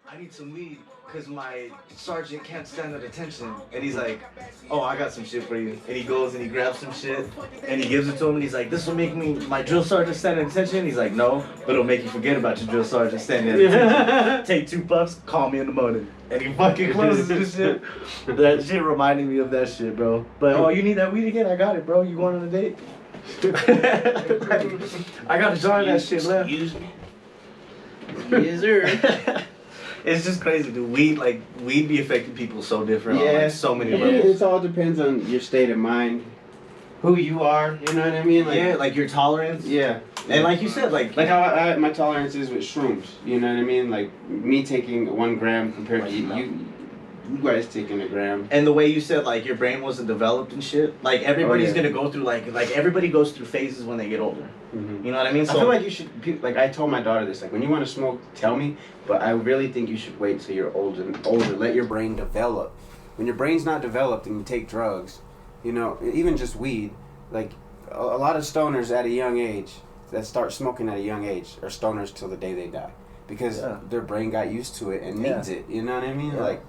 I need some weed because my sergeant can't stand at attention. And he's like, oh, I got some shit for you. And he goes and he grabs some shit and he gives it to him and he's like, this will make my drill sergeant stand at attention. He's like, no, but it'll make you forget about your drill sergeant standing at attention. Take 2 puffs, call me in the morning. And he fucking closes this shit. That shit reminded me of that shit, bro. But, oh, you need that weed again? I got it, bro. You going on a date? I got a jar of that shit left. Excuse me. Yes, sir. It's just crazy, dude. Weed be affecting people so different on like so many levels. It all depends on your state of mind, who you are. You know what I mean? Like, yeah, like your tolerance. Yeah. And like you said, like how my tolerance is with shrooms. You know what I mean? Like me taking 1 gram compared to you guys taking 1 gram. And the way you said, like, your brain wasn't developed and shit. Like, everybody's gonna go through, like everybody goes through phases when they get older. Mm-hmm. You know what I mean? So I feel like you should, like, I told my daughter this, like, when you want to smoke, tell me, but I really think you should wait till you're older. Let your brain develop. When your brain's not developed and you take drugs, you know, even just weed, like, a lot of stoners at a young age that start smoking at a young age are stoners till the day they die. Because their brain got used to it and needs it, you know what I mean? Yeah. Like,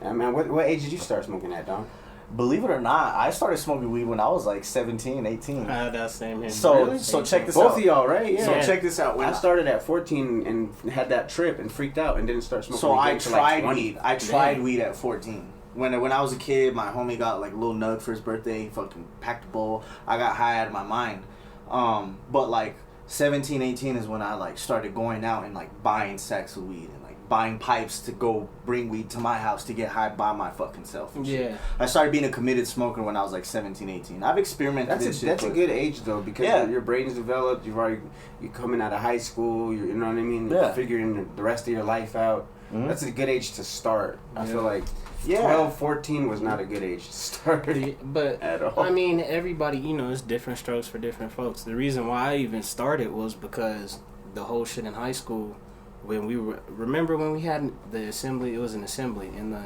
I mean, what age did you start smoking at, Don? Believe it or not, I started smoking weed when I was like 17, 18. That same here. So Really? so check this Both out. of y'all, right? Yeah. So check this out. I started at 14 and had that trip and freaked out and didn't start smoking. So I again till tried like 20. weed. I tried weed at 14. When I was a kid, my homie got like a little nug for his birthday. He fucking packed a bowl. I got high out of my mind. But like 17, 18 is when I like started going out and like buying sacks of weed and like buying pipes to go bring weed to my house to get high by my fucking self. And shit. I started being a committed smoker when I was like 17, 18. I've experimented. That's a good age though, because your brain's developed. You're coming out of high school. You know what I mean. You're figuring the rest of your life out. Mm-hmm. That's a good age to start. I feel like 12, 14 was not a good age to start. But at all. I mean, everybody, you know, it's different strokes for different folks. The reason why I even started was because the whole shit in high school. When we remember when we had the assembly, it was an assembly in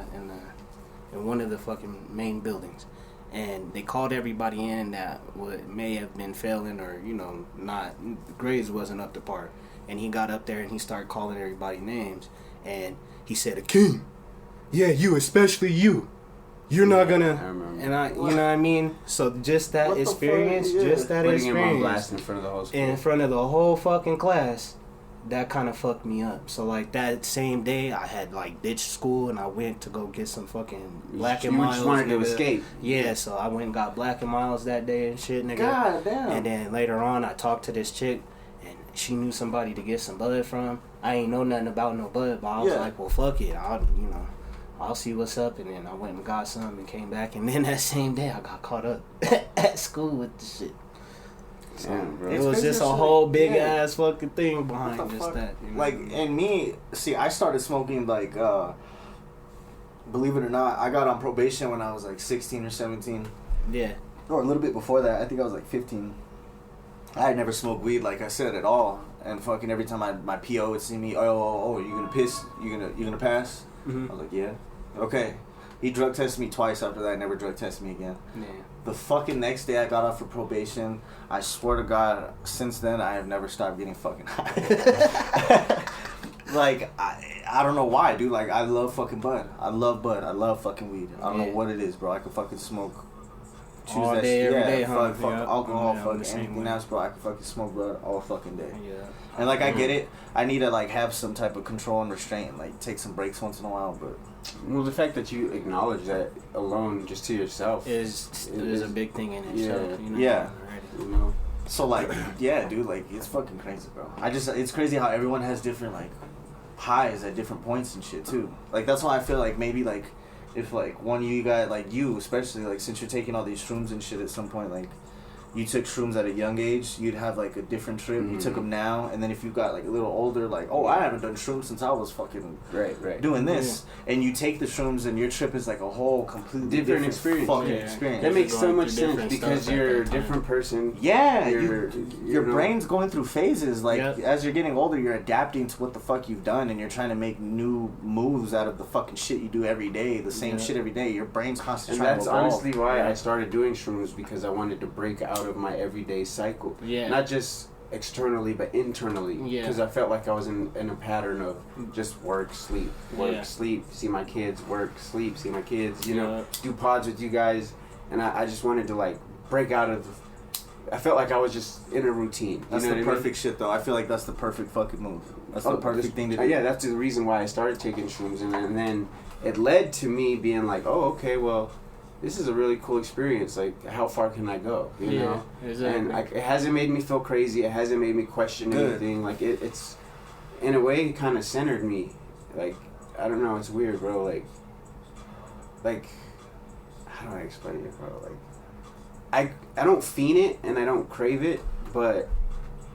one of the fucking main buildings, and they called everybody in that may have been failing or not grades wasn't up to par, and he got up there and he started calling everybody names, and he said, "Akeem, yeah, you, especially you. You're not gonna," and I, you know what I mean. So just that experience, Putting him on blast in front of the whole school. In front of the whole fucking class. That kind of fucked me up. So like that same day, I had like ditched school and I went to go get some fucking Black and Miles. You just wanted to escape. Yeah, so I went and got Black and Miles that day and shit, nigga. God damn. And then later on, I talked to this chick, and she knew somebody to get some bud from. I ain't know nothing about no bud, but I was like, well, fuck it, I'll see what's up. And then I went and got some and came back, and then that same day, I got caught up at school with the shit. So it was just a whole big ass fucking thing behind just that. You know? Like, and me, see, I started smoking like, believe it or not, I got on probation when I was like 16 or 17. Yeah. Or a little bit before that. I think I was like 15. I had never smoked weed, like I said, at all. And fucking every time my PO would see me, oh, you gonna piss? You gonna pass? Mm-hmm. I was like, yeah. Okay. He drug tested me twice after that. Never drug tested me again. Yeah. The fucking next day I got off for probation. I swear to God, since then I have never stopped getting fucking high. Like, I don't know why, dude. Like, I love fucking bud. I love bud. I love fucking weed. I don't know what it is, bro. I could fucking smoke. All day, every day, huh? Fuck alcohol, fuck anything else, bro. I could fucking smoke bud all fucking day. Yeah. And like, I get it. I need to like have some type of control and restraint. Like, take some breaks once in a while, but. Well, the fact that you acknowledge that alone, just to yourself, is a big thing in itself. Yeah. You know. So like, yeah, dude, like it's fucking crazy, bro. It's crazy how everyone has different like highs at different points and shit too. Like that's why I feel like maybe like if like one of you guys, like you especially, like since you're taking all these shrooms and shit at some point, like you took shrooms at a young age, you'd have like a different trip. Mm-hmm. You took them now, and then if you got like a little older, like, oh, I haven't done shrooms since I was fucking doing this, and you take the shrooms, and your trip is like a whole completely different experience. Fucking experience. That makes so much sense because you're a different person. Yeah, your brain's going through phases. Like as you're getting older, you're adapting to what the fuck you've done, and you're trying to make new moves out of the fucking shit you do every day, the same shit every day. Your brain's constantly trying to evolve. And that's honestly why I started doing shrooms, because I wanted to break out of my everyday cycle. Yeah. Not just externally but internally. Yeah. Because I felt like I was in a pattern of just work, sleep, sleep, see my kids, work, sleep, see my kids, you know, do pods with you guys. And I just wanted to like break out of. I felt like I was just in a routine. That's the perfect shit, though. I feel like that's the perfect fucking move. That's the perfect thing to do. Yeah, that's the reason why I started taking shrooms, and then it led to me being like, oh, okay, well, this is a really cool experience. Like, how far can I go? You know? Exactly. And it hasn't made me feel crazy. It hasn't made me question anything. Like, it's in a way, it kind of centered me. Like, I don't know. It's weird, bro. Like, how do I explain it, bro? Like, I don't fiend it and I don't crave it, but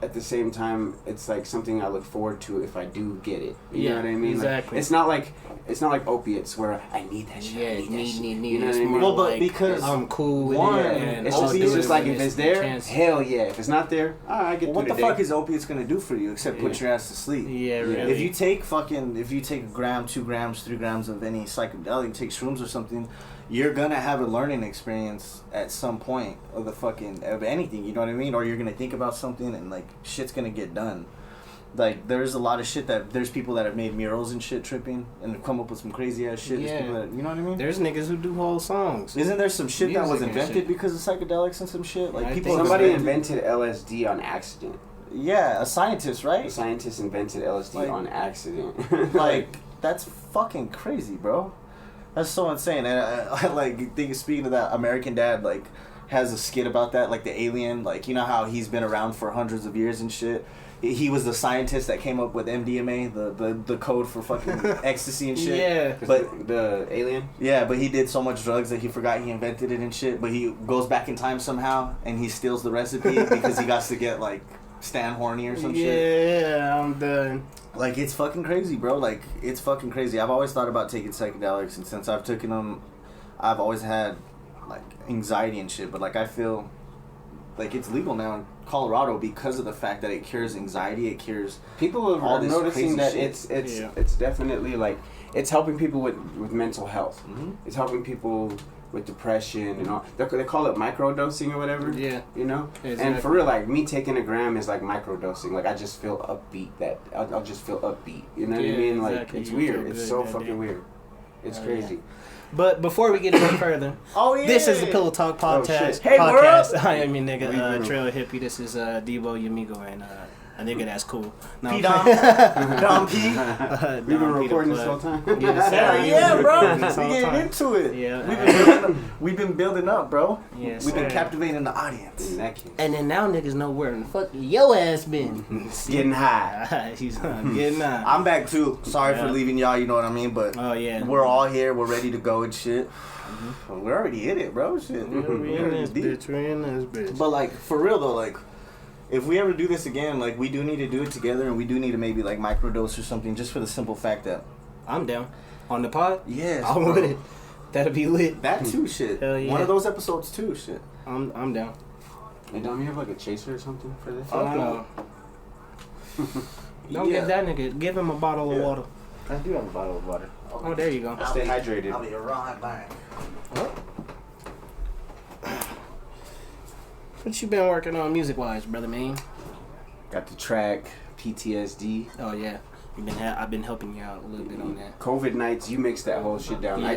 at the same time, it's like something I look forward to if I do get it. You know what I mean? Exactly. Like, it's not like opiates where I need that shit. Yeah, I need that shit. need. You know what I mean? Well, but like, because I'm cool with one, it. And it's just like if it's there, hell yeah. If it's not there, I get. What the fuck is opiates gonna do for you except put your ass to sleep? Yeah, really. If you take a gram, 2 grams, 3 grams of any psychedelic, take shrooms or something, you're gonna have a learning experience at some point of of anything, you know what I mean? Or you're gonna think about something and like shit's gonna get done. Like there's a lot of shit there's people that have made murals and shit tripping and have come up with some crazy ass shit. Yeah. People that, you know what I mean? There's niggas who do whole songs. Isn't there some shit that was Music and invented shit. because of psychedelics and some shit? Like people Somebody invented LSD on accident. Yeah, a scientist, right? A scientist invented LSD on accident. Like that's fucking crazy, bro. That's so insane. And I like think speaking of that, American Dad like has a skit about that, like the alien, like you know how he's been around for hundreds of years and shit. He was the scientist that came up with MDMA, the code for fucking ecstasy and shit. Yeah. But the alien? Yeah, but he did so much drugs that he forgot he invented it and shit. But he goes back in time somehow and he steals the recipe because he got to get like Stan horny or some shit. Yeah, I'm done. Like, it's fucking crazy, bro. Like, it's fucking crazy. I've always thought about taking psychedelics, and since I've taken them, I've always had, like, anxiety and shit. But, like, I feel like it's legal now in Colorado because of the fact that it cures anxiety. It cures people all are this noticing that shit. it's definitely, like, it's helping people with mental health. Mm-hmm. It's helping people with depression and all. They call it microdosing or whatever. Yeah. You know? Exactly. And for real, like, me taking a gram is like microdosing. Like, I just feel upbeat. I'll just feel upbeat. You know what I mean? Like, exactly. it's weird. It's so fucking weird. It's crazy. Yeah. But before we get any further, this is the Pillow Talk podcast. Hey, podcast. world. I am your nigga, Trail Hippie. This is Debo Yamigo and a nigga that's cool. No, Dom P. We've been recording this whole time. Yeah, bro. We getting into it. Yeah. We've been building up, bro. Yes, we've been captivating the audience. In that case. And then now niggas know where the fuck your ass been. Getting high. He's getting high. I'm back too. Sorry for leaving y'all, you know what I mean? But we're all here. We're ready to go and shit. Mm-hmm. We're already in it, bro. Shit. We in this bitch. But like, for real though, like, if we ever do this again, like, we do need to do it together, and we do need to maybe like microdose or something, just for the simple fact that I'm down on the pod. Yes, I'm with it. That'll be lit. That too, shit. Hell yeah. One of those episodes too, shit. I'm down. Hey, Dom, you have like a chaser or something for this? No. Don't give that nigga. Give him a bottle of water. I do have a bottle of water. Oh, there you go. Stay hydrated. I'll be right back. What you been working on music-wise, brother, man? Got the track PTSD. Oh yeah, I've been helping you out a little bit on that. COVID nights, you mixed that whole shit down. Yeah, I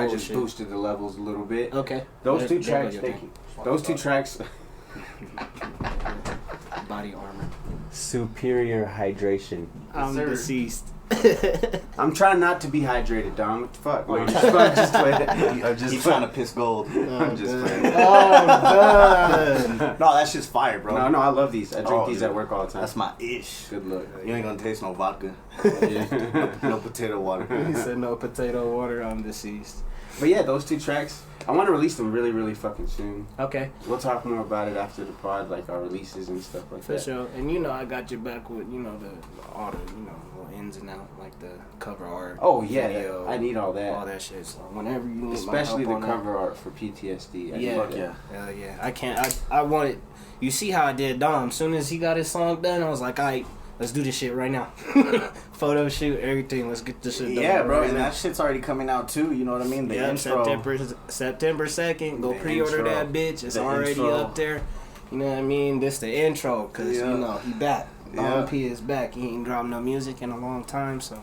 just shit. boosted the levels a little bit. Okay. Those two tracks. Thank you. Those two tracks. Body armor. Superior hydration. I'm deceased. I'm trying not to be hydrated, Dom. What the fuck? I'm He's trying to piss gold. I'm just playing. No, that's just fire, bro. No, I love these. I drink these at work all the time. That's my ish. Good look. You ain't gonna taste no vodka. No potato water. He said no potato water. I'm deceased. But yeah, those two tracks, I want to release them really, really fucking soon. Okay. We'll talk more about it after the pod, like our releases and stuff like that. For sure. And you know, I got your back with, you know, all the, you know, little ins and outs, like the cover art. Oh yeah, video, I need all that. All that shit. So whenever you need especially my help the on cover art for PTSD. Yeah. I can't. I want it. You see how I did Dom. As soon as he got his song done, I was like, all right, let's do this shit right now. Photo shoot, everything. Let's get this shit done. Yeah, bro, right and now. that shit's already coming out too. You know what I mean? The intro. September 2nd. Go pre-order that bitch. It's already up there. You know what I mean? This the intro, cause Yeah. you know he back. Yeah. P is back. He ain't dropped no music in a long time, so.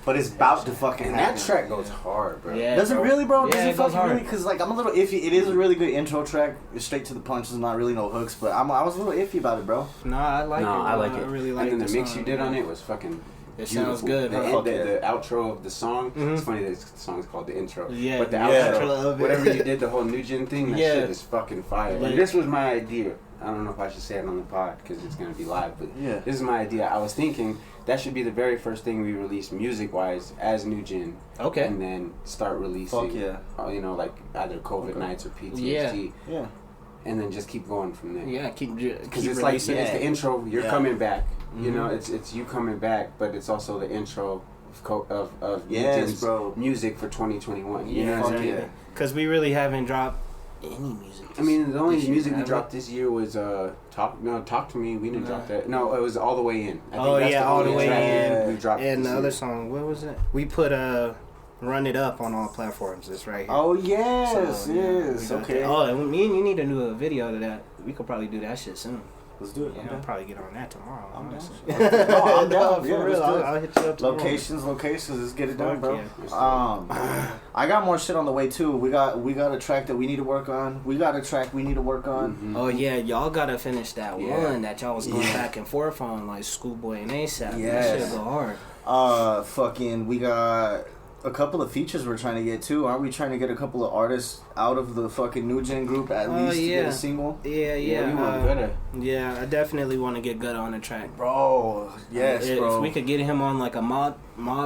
But it's about to fucking And happen. that track goes hard, bro. Yeah. Does it really, bro? Yeah, Does it it goes fucking hard. really? Because, like, I'm a little iffy. It is a really good intro track. It's straight to the punch. There's not really no hooks, but I was a little iffy about it, bro. Nah, I like it. I like it. I really like it. And then the mix you did on it was fucking It beautiful. sounds good. The, Huh? the outro of the song. Mhm. It's funny that the song is called the intro. Yeah, But the yeah. outro, Outro of it. whatever you did, the whole NuGen thing, that Yeah. shit is fucking fire. Yeah. And this was my idea. I don't know if I should say it on the pod because it's gonna be live, but Yeah. this is my idea. I was thinking that should be the very first thing we release music-wise as NuGen. Okay. And then start releasing. Fuck yeah. You know, like either COVID Okay. nights or PTSD. Yeah. And then just keep going from there. Yeah, keep Because it's like it's releasing. the intro. You're Yeah. coming back. You Mhm. know, it's you coming back, but it's also the intro of Yes, NuGen's bro. music for 2021. You Yeah, know what I'm fuck saying? yeah. Because we really haven't dropped any music. I mean, the only This year, music we have dropped this year was Talk to Me. We didn't No. drop that. No, it was All the Way In. I think Oh, that's yeah, All the only Way track In. we dropped. And this the year. other song, what was it? We put Run It Up on all platforms. It's right here. Oh, yes. So, yeah, yes. we got Okay. that. Oh, and me and you need to do a video to that. We could probably do that shit soon. Let's do it. Yeah, I'm I'll down. probably get on that tomorrow. I'm down. honestly. No, I'm down. For Yeah, real. let's do it. I'll hit you up tomorrow. Locations. Let's get it done, Fuck bro. yeah. I got more shit on the way too. We got a track that we need to work on. We got a track we need to work on. Mhm. Oh yeah, y'all gotta finish that Yeah. one that y'all was going Yeah. back and forth on, like Schoolboy and ASAP. Yes. That shit go hard. Fucking, we got a couple of features we're trying to get too. Aren't we trying to get a couple of artists out of the fucking NuGen group at Oh, least to get yeah. a single? Yeah, we want Gutta. yeah. I definitely want to get Gutta on the track. Bro, yes, If bro. we could get him on like a mob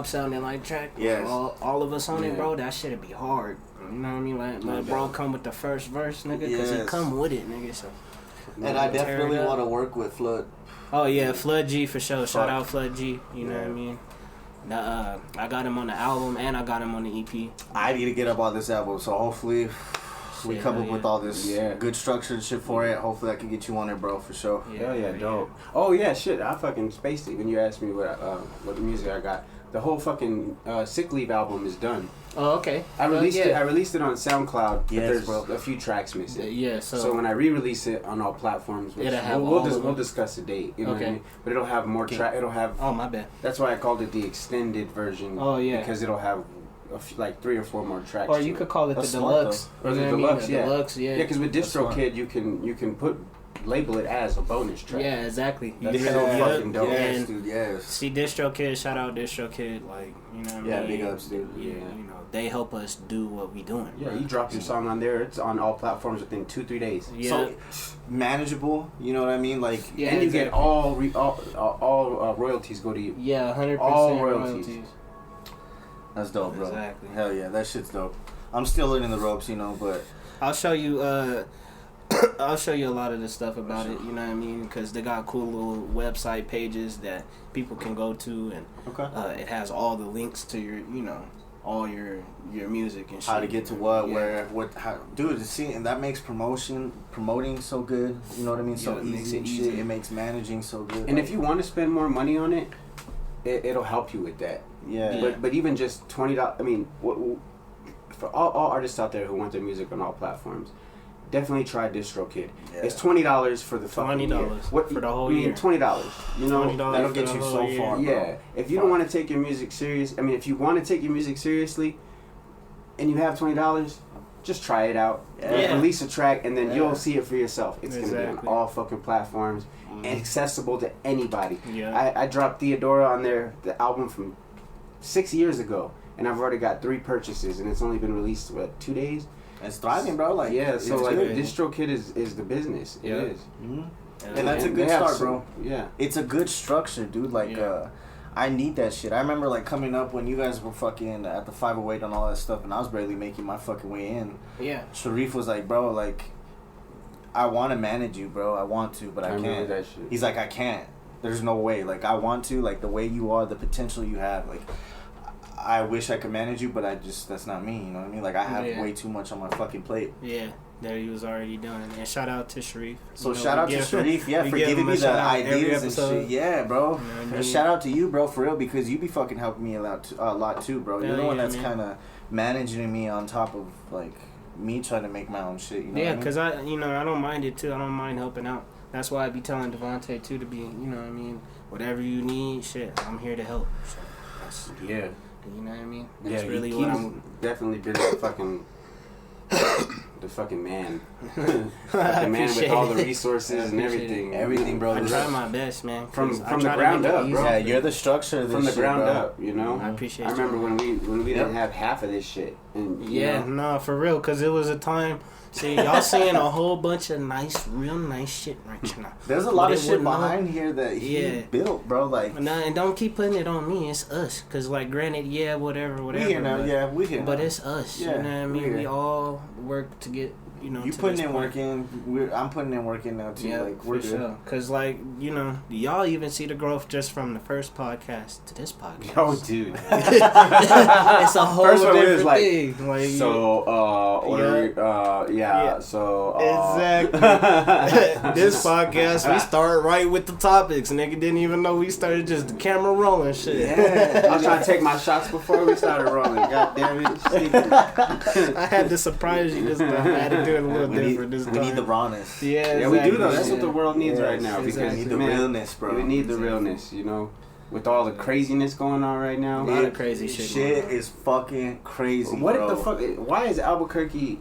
sounding like track, Yes. all of us on it, Yeah. bro, that shit'd be hard. You know what I mean? Like, No bro, doubt. come with the first verse, nigga, because he Yes. come with it, nigga. So. And I Tear it definitely up. want to work with Flood. Oh yeah, Flood G for sure. Shout Fuck. out Flood G. You know what I Yeah. mean? I got him on the album and I got him on the E EP. I need to get up on this album, so hopefully we Shit, come hell up yeah. with all this Yeah. good structured shit for it. Hopefully I can get you on there, bro, for sure. Hell yeah, dope. Oh yeah, shit. I fucking spaced it when you asked me what music I got. The whole fucking Sick Leave album is done. Oh okay. I released yeah. it. I released it on SoundCloud. But Yes, there's bro. a few tracks missing. Yeah. So when I re-release it on all platforms, which It'll have we'll all of them. we'll discuss the date. You know what I Okay. mean? But it'll have more Okay. track. It'll have. Oh my bad. That's why I called it the extended version. Oh, yeah. Because it'll have like 3 or 4 more tracks. Or to you it. could call it That's the smart, deluxe. Or You the know what I mean? deluxe, The yeah. deluxe, yeah. Yeah, because with That's smart. DistroKid you can label it as a bonus track. Yeah, exactly. You That's can so look it up, fucking dope. Yes, and dude, yes. see DistroKid, shout out DistroKid, like, you know what Yeah, I mean? big ups, dude. Yeah, Yeah. you know, they help us do what we doing. Yeah, you drop your song on there. It's on all platforms within 2-3 days. Yeah. So manageable, you know what I mean? Like, Yeah, and you get exactly. all royalties go to you. Yeah, 100% all royalties. royalties. that's dope, bro. Exactly. Hell yeah, that shit's dope. I'm still learning the ropes, you know, but I'll show you. I'll show you a lot of the stuff about it. You know what I mean? Because they got cool little website pages that people can go to, and okay. it has all the links to your, you know, all your music and shit. How to get to what, Yeah. where, what, how, dude. See, and that makes promoting so good. You know what I mean? So Yeah, it makes easy it and shit. easy. It makes managing so good. And like, if you want to spend more money on it, it'll help you with that. yeah, But even just $20. I mean, for all artists out there who want their music on all platforms, definitely try DistroKid. Yeah. It's $20 for the fucking year. $20 for the whole year. $20. You know, $20 that'll for get the you whole so year. far. bro. yeah. If you don't want to take your music serious, I mean, if you want to take your music seriously, and you have $20, just try it out. Yeah. Release a track, and then Yeah. you'll see it for yourself. It's gonna be on Exactly. all fucking platforms, and accessible to anybody. Yeah. I dropped Theodora on there, the album from 6 years ago, and I've already got 3 purchases, and it's only been released, 2 days? It's thriving, bro. Like, Yeah, so it's like good. DistroKid is the business. Yeah. It is. Mhm. And that's a And good they have start, some- bro. Yeah. It's a good structure, dude. Like, Yeah. I need that shit. I remember like coming up when you guys were fucking at the 508 and all that stuff, and I was barely making my fucking way in. Yeah. Sharif was like, bro, like, I want to manage you, bro. I want to, but I remember can't. that shit. He's like, I can't. There's no way. Like, I want to. Like, the way you are, the potential you have. Like, I wish I could manage you, but that's not me. You know what I mean? Like, I have Yeah. way too much on my fucking plate. Yeah. That he was already doing. And shout out to Sharif. So You know, shout we out to give- Sharif, yeah, we for give giving him a me the shout out every ideas and episode. shit. Yeah, bro. You know what I And mean? shout out to you, bro, for real, because you be fucking helping me a lot too, bro. You're Hell the one yeah, that's man. kind of managing me on top of like me trying to make my own shit. You know Yeah, what I mean? because I don't mind it too. I don't mind helping out. That's why I be telling Devontae too to be, you know what I mean, whatever you need, shit, I'm here to help. So that's, Yeah. you know what I mean? Yeah, That's really he's what I'm. definitely been the fucking man. I The man with all the appreciate it. resources and everything. Everything, bro. I try my best, man. From 'cause I the try to ground make it up, easy. bro. Yeah, you're the structure of this From the shit, ground bro. up, you know. I appreciate I remember you. when we didn't have half of this shit. And you Yeah, know, no, for real, because it was a time. See, y'all seeing a whole bunch of real nice shit right now. There's a lot But of it shit wouldn't behind here that he Yeah. built, bro. Like, No, and don't keep putting it on me. It's us. Because, like, granted, yeah, whatever. we here now. But, Yeah, we here. but now. it's us. Yeah, you know what I we mean? here. We all work to get, you know, You to putting this in point. work in. I'm putting in work in now too. Yeah, Like, we're for good. sure. Because, like, you know, y'all even see the growth just from the first podcast to this podcast. oh, dude. It's a whole First one was different like, thing. Like, so, what are we, yeah, Yeah. so, Exactly. This podcast, we start right with the topics. Nigga didn't even know we started just the camera rolling shit. Yeah, I was trying to take my shots before we started rolling. God damn it. I had to surprise you this time. I had to do it a little different this time. We need the rawness. Yeah, Yeah, we do though. exactly. That's what the world needs Yeah, right now. exactly. Because We need the man, realness, bro. we need the realness, you know, with all the craziness going on right now. A lot of crazy shit. Shit is fucking crazy. What bro. the fuck? Why is Albuquerque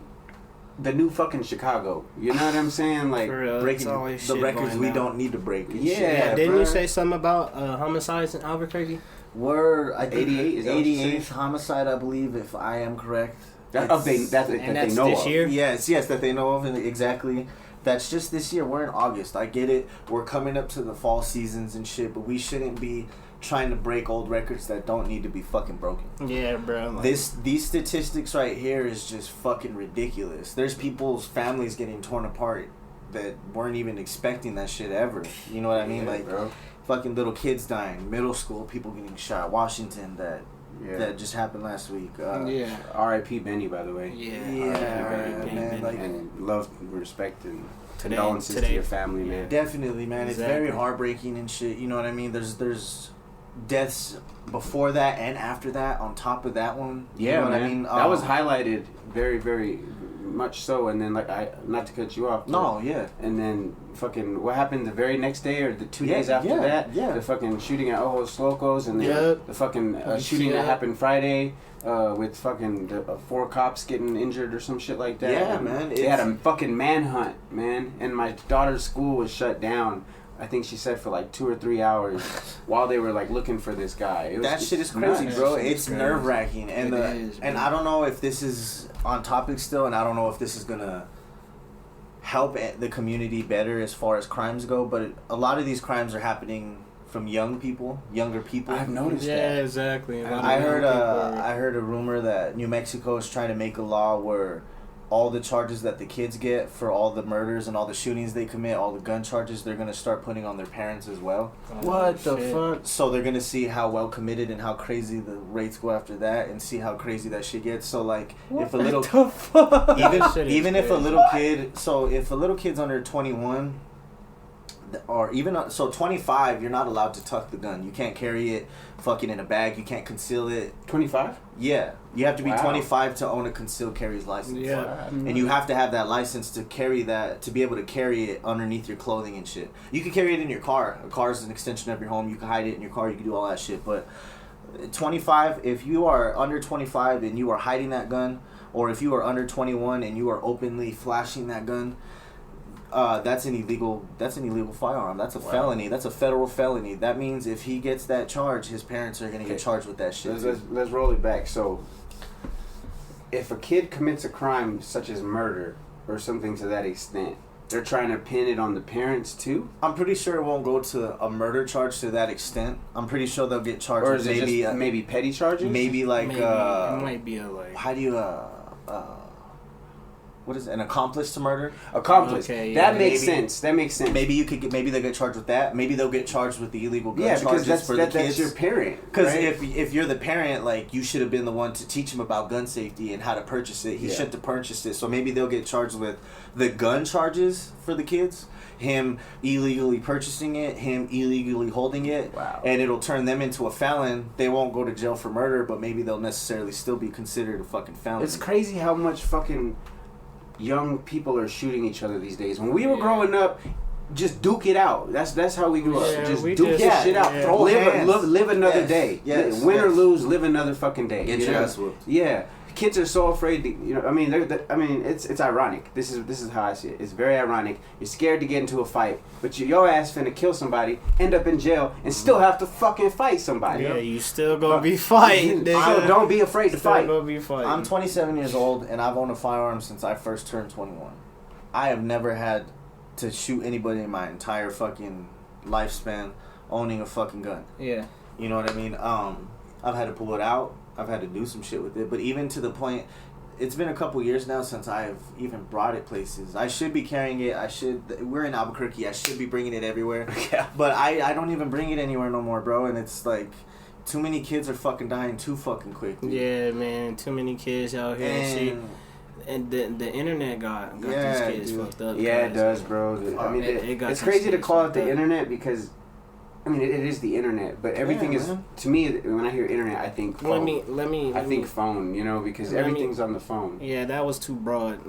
the new fucking Chicago? You know what I'm saying? Like, For real, Breaking it's always the shit records going we down. don't need to break. and Yeah. shit. Yeah, didn't bruh. you say something about homicides in Albuquerque? We're I think 88, is that what you 88th said? homicide, I believe, if I am correct. that they And that that's they know this of. year? Yes, that they know of, and exactly. That's just this year. We're in August. I get it. We're coming up to the fall seasons and shit, but we shouldn't be trying to break old records that don't need to be fucking broken. Yeah, bro. Like, These statistics right here is just fucking ridiculous. There's people's families getting torn apart that weren't even expecting that shit ever. You know what I mean? Yeah, Like, bro. fucking little kids dying, middle school people getting shot. Washington, that just happened last week. yeah. R.I.P. Benny, by the way. Yeah. Yeah, R.I.P. man, Benny. like- And love, respect, and Today- condolences to today- your family, man. Definitely, man. It's very Exactly. heartbreaking and shit. You know what I mean? There's deaths before that and after that on top of that one. Yeah, you know man. what I mean? That was highlighted very, very much so. And then, like, not to cut you off. but- No, yeah. And then, fucking, what happened the very next day or the 2 days after yeah, that? yeah. The fucking shooting at Ojos Locos, and then Yep. the fucking You shooting see that that? happened Friday. With fucking 4 cops getting injured or some shit like that. Yeah, And man, They had it's- a fucking manhunt, man. And my daughter's school was shut down. I think she said for like 2 or 3 hours while they were like looking for this guy. It was That just shit is crazy, nuts. bro. That shit is It's crazy. nerve wracking, and It is, and bro. I don't know if this is on topic still, and I don't know if this is gonna help the community better as far as crimes go. But a lot of these crimes are happening from younger people. I've noticed Yeah, that. exactly. A lot of I young heard people are- I heard a rumor that New Mexico is trying to make a law where all the charges that the kids get for all the murders and all the shootings they commit, all the gun charges, they're gonna start putting on their parents as well. What the shit. fuck? So they're gonna see how well committed and how crazy the rates go after that, and see how crazy that shit gets. So like, if a little the fuck? That shit is even if a crazy. little kid, so if a little kid's under 21, or even so 25, you're not allowed to tuck the gun. You can't carry it fucking in a bag. You can't conceal it. 25? Yeah, you have to be Wow. 25 to own a concealed carry's license. Yeah. And you have to have that license to carry that, to be able to carry it underneath your clothing and shit. You can carry it in your car. A car is an extension of your home. You can hide it in your car. You can do all that shit. But 25, if you are under 25 and you are hiding that gun, or if you are under 21 and you are openly flashing that gun, that's an illegal firearm. That's a felony. That's a federal felony. That means if he gets that charge, his parents are gonna get charged with that shit. Let's roll it back. So, if a kid commits a crime such as murder or something to that extent, they're trying to pin it on the parents too? I'm pretty sure it won't go to a murder charge to that extent. I'm pretty sure they'll get charged Or with is it maybe just maybe petty charges? maybe like Maybe. It might be a like. how do you what is it? An accomplice to murder? Accomplice. Okay, yeah. That makes Maybe. sense. That makes sense. Maybe you could get, maybe they'll get charged with that. Maybe they'll get charged with the illegal gun Yeah, because charges for the that's kids. your parent. Because right? if you're the parent, like, you should have been the one to teach him about gun safety and how to purchase it. He Yeah. shouldn't have purchased it. So maybe they'll get charged with the gun charges for the kids, him illegally purchasing it, him illegally holding it, Wow. and it'll turn them into a felon. They won't go to jail for murder, but maybe they'll necessarily still be considered a fucking felon. It's crazy how much fucking young people are shooting each other these days. When we were growing up, just duke it out. That's how we grew up. Just duke this shit out. Throw live another day. Yes. Win or lose, live another fucking day. Get your ass whooped. Yeah. Kids are so afraid to, I mean, it's ironic. This is how I see it. It's very ironic. You're scared to get into a fight, but your ass finna kill somebody, end up in jail, and still have to fucking fight somebody. Yeah, you still gonna be fighting. So don't be afraid to fight. Gonna be fighting. I'm 27 years old, and I've owned a firearm since I first turned 21. I have never had to shoot anybody in my entire fucking lifespan owning a fucking gun. Yeah. You know what I mean? I've had to pull it out. I've had to do some shit with it. But even to the point, it's been a couple years now since I've even brought it places. I should be carrying it. We're in Albuquerque. I should be bringing it everywhere. Yeah. But I don't even bring it anywhere no more, bro. And it's like, too many kids are fucking dying too fucking quick, dude. Yeah, man. Too many kids out here and shit. And the internet got these kids fucked up. Yeah, it does, bro. I mean, it's crazy to call it the internet because, I mean, it is the internet, but everything is, to me, when I hear internet, I think phone. I think phone, because everything's on the phone. Yeah, that was too broad.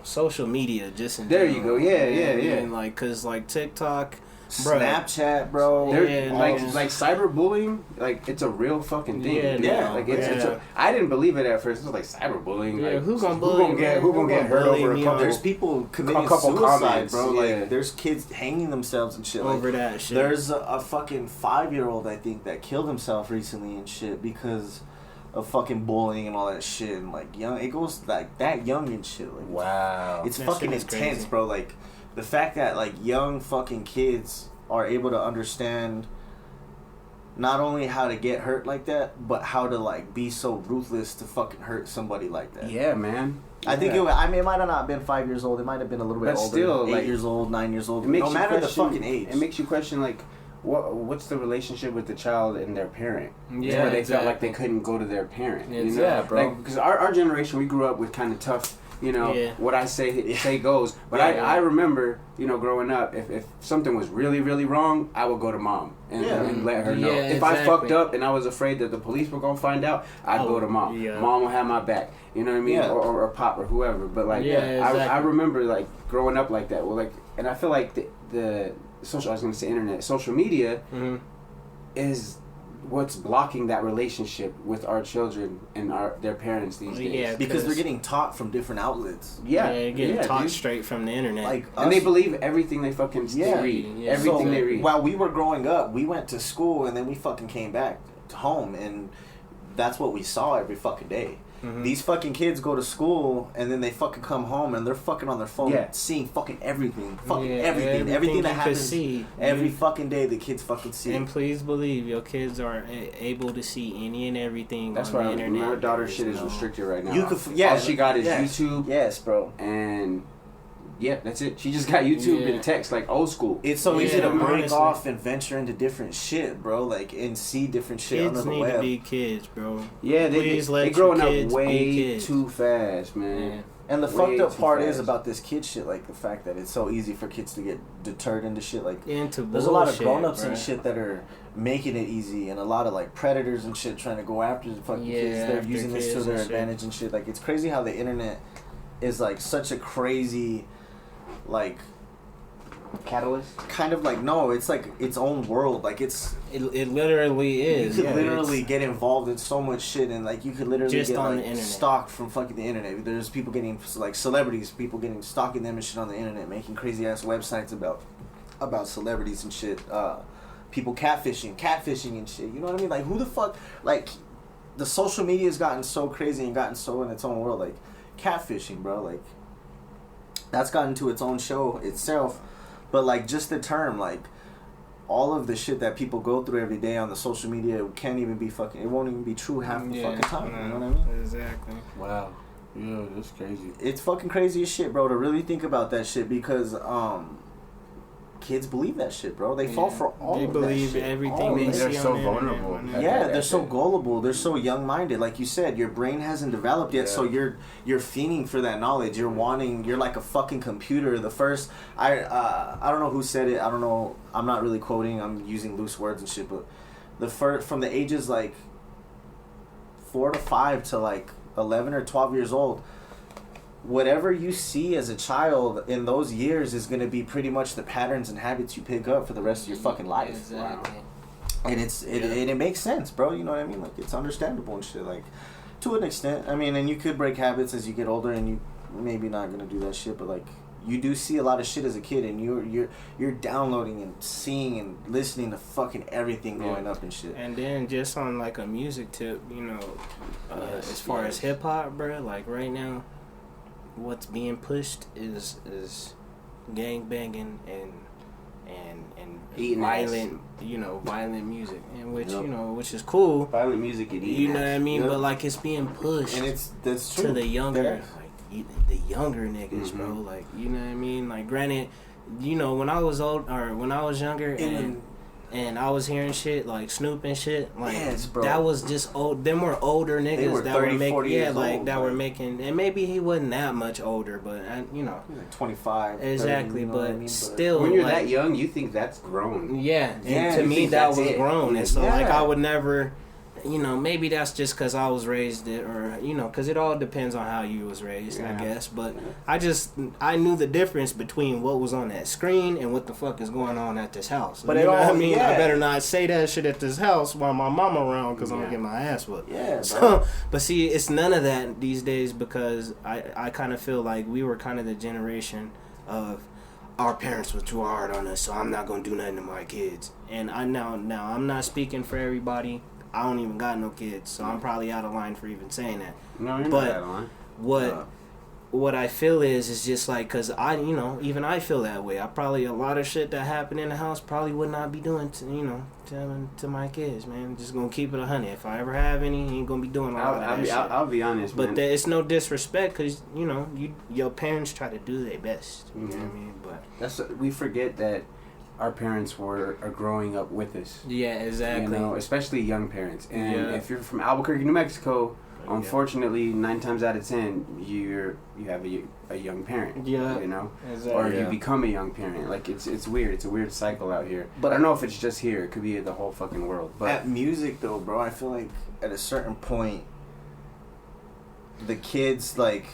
Social media just in there general. you go. Yeah. And cause TikTok, Snapchat, bro. Like cyberbullying, it's a real fucking thing. I didn't believe it at first. It was like cyberbullying. Yeah, like, who gonna get hurt over a couple? There's people committing suicide, bro. Like there's kids hanging themselves and shit over that shit. There's a fucking 5-year-old I think that killed himself recently and shit because of fucking bullying and all that shit. And it goes like that young and shit. Like, wow, it's fucking intense, bro. Like. The fact that young fucking kids are able to understand not only how to get hurt like that, but how to be so ruthless to fucking hurt somebody like that. Yeah, man. I think it might have not been 5 years old. It might have been a little bit older. Still, 8 years old, 9 years old. No matter the fucking age. It makes you question what's the relationship with the child and their parent? Yeah, where they felt like they couldn't go to their parent. Yeah, bro. Because our generation, we grew up with kind of tough. What I say goes. But I remember, growing up, if something was really, really wrong, I would go to mom and let her know. If I fucked up and I was afraid that the police were going to find out, I'd go to mom. Yeah. Mom will have my back. You know what I mean? Yeah. Or pop or whoever. But, I remember, growing up like that. Well, and I feel like the social, I was going to say internet, social media is what's blocking that relationship with our children and their parents these days. Yeah, because they're getting taught from different outlets. Yeah, getting taught straight from the internet. And they believe everything they fucking read. Yeah. Everything they read. While we were growing up, we went to school and then we fucking came back home, and that's what we saw every fucking day. Mm-hmm. These fucking kids go to school and then they fucking come home and they're fucking on their phone seeing fucking everything. Everything that happens every fucking day the kids fucking see. And please believe your kids are able to see any and everything on the internet. My daughter's shit is restricted right now. All she got is YouTube. Yes, bro. And that's it. She just got YouTube and text old school. It's so easy to break off and venture into different shit, bro. And see different shit under the web. Kids need to be kids, bro. Yeah, they growing up way too fast, man. Yeah. And the fucked up part is about this kid shit, the fact that it's so easy for kids to get deterred into shit. There's a lot of grown-ups and shit that are making it easy, and a lot of predators and shit trying to go after the fucking kids. They're using this to their advantage and shit. It's crazy how the internet is such a crazy catalyst, kind of no, it's its own world. It literally is. You could literally get involved in so much shit, and you could literally just get on the internet. Stalked from fucking the internet. There's people getting celebrities, people getting stalking them and shit on the internet, making crazy ass websites about celebrities and shit. People catfishing and shit. You know what I mean? Who the fuck? The social media has gotten so crazy and gotten so in its own world. Catfishing, bro. That's gotten to its own show itself, but just the term, all of the shit that people go through every day on the social media can't even be it won't even be true half the fucking time. You know what I mean? Exactly. Wow. Yeah, that's crazy. It's fucking crazy as shit, bro, to really think about that shit because kids believe that shit, bro. They fall for all of that shit. They believe everything. They're so vulnerable. They're so gullible. They're so young-minded. Like you said, your brain hasn't developed yet, so you're fiending for that knowledge. You're like a fucking computer. The first, I don't know who said it. I don't know. I'm not really quoting. I'm using loose words and shit. But from the ages 4 to 5 to 11 or 12 years old, whatever you see as a child in those years is going to be pretty much the patterns and habits you pick up for the rest of your fucking life. Exactly. Wow. And it makes sense, bro. You know what I mean? Like, it's understandable and shit. Like, to an extent. I mean, and you could break habits as you get older, and you maybe not gonna do that shit. But like, you do see a lot of shit as a kid, and you're downloading and seeing and listening to fucking everything growing up and shit. And then just on like a music tip, you know, as far as hip hop, bro, like right now, what's being pushed is gang banging and eating violent, violent music, and which which is cool. Violent music and eating. You know what I mean? Yep. But like, it's being pushed, and that's true. To the younger, the younger niggas, bro. Like, you know what I mean? Like, granted, when I was when I was younger, and I was hearing shit like Snoop and shit, like, that was just old. Them were older niggas, they were that 30, were making, 40 years old, that were making, and maybe he wasn't that much older, but like 25, exactly. 30, but I mean? Still, when you're like, that young, you think that's grown. Yeah, and to me that was grown, and so like I would never. Maybe that's just because I was raised it, or because it all depends on how you was raised, I guess. But I knew the difference between what was on that screen and what the fuck is going on at this house. But you know what I mean? I better not say that shit at this house while my mama around, because I'm gonna get my ass whooped. Yeah. So, but see, it's none of that these days, because I kind of feel like we were kind of the generation of, our parents were too hard on us, so I'm not gonna do nothing to my kids. And now I'm not speaking for everybody. I don't even got no kids, so I'm probably out of line for even saying that. No, you're not out of line. What I feel is just like, because even I feel that way. I probably, a lot of shit that happened in the house probably would not be doing to my kids, man. Just gonna keep it 100. If I ever have any, he ain't gonna be doing a lot of that shit. I'll be honest, but man. It's no disrespect, because your parents try to do their best. You know what I mean? But we forget that our parents are growing up with us. Yeah, exactly. Especially young parents. And if you're from Albuquerque, New Mexico, unfortunately, 9 times out of 10, you have a young parent. Yeah. Exactly. Or you become a young parent. Like, it's weird. It's a weird cycle out here. But I don't know if it's just here. It could be the whole fucking world. But at music, though, bro, I feel like at a certain point, the kids, like,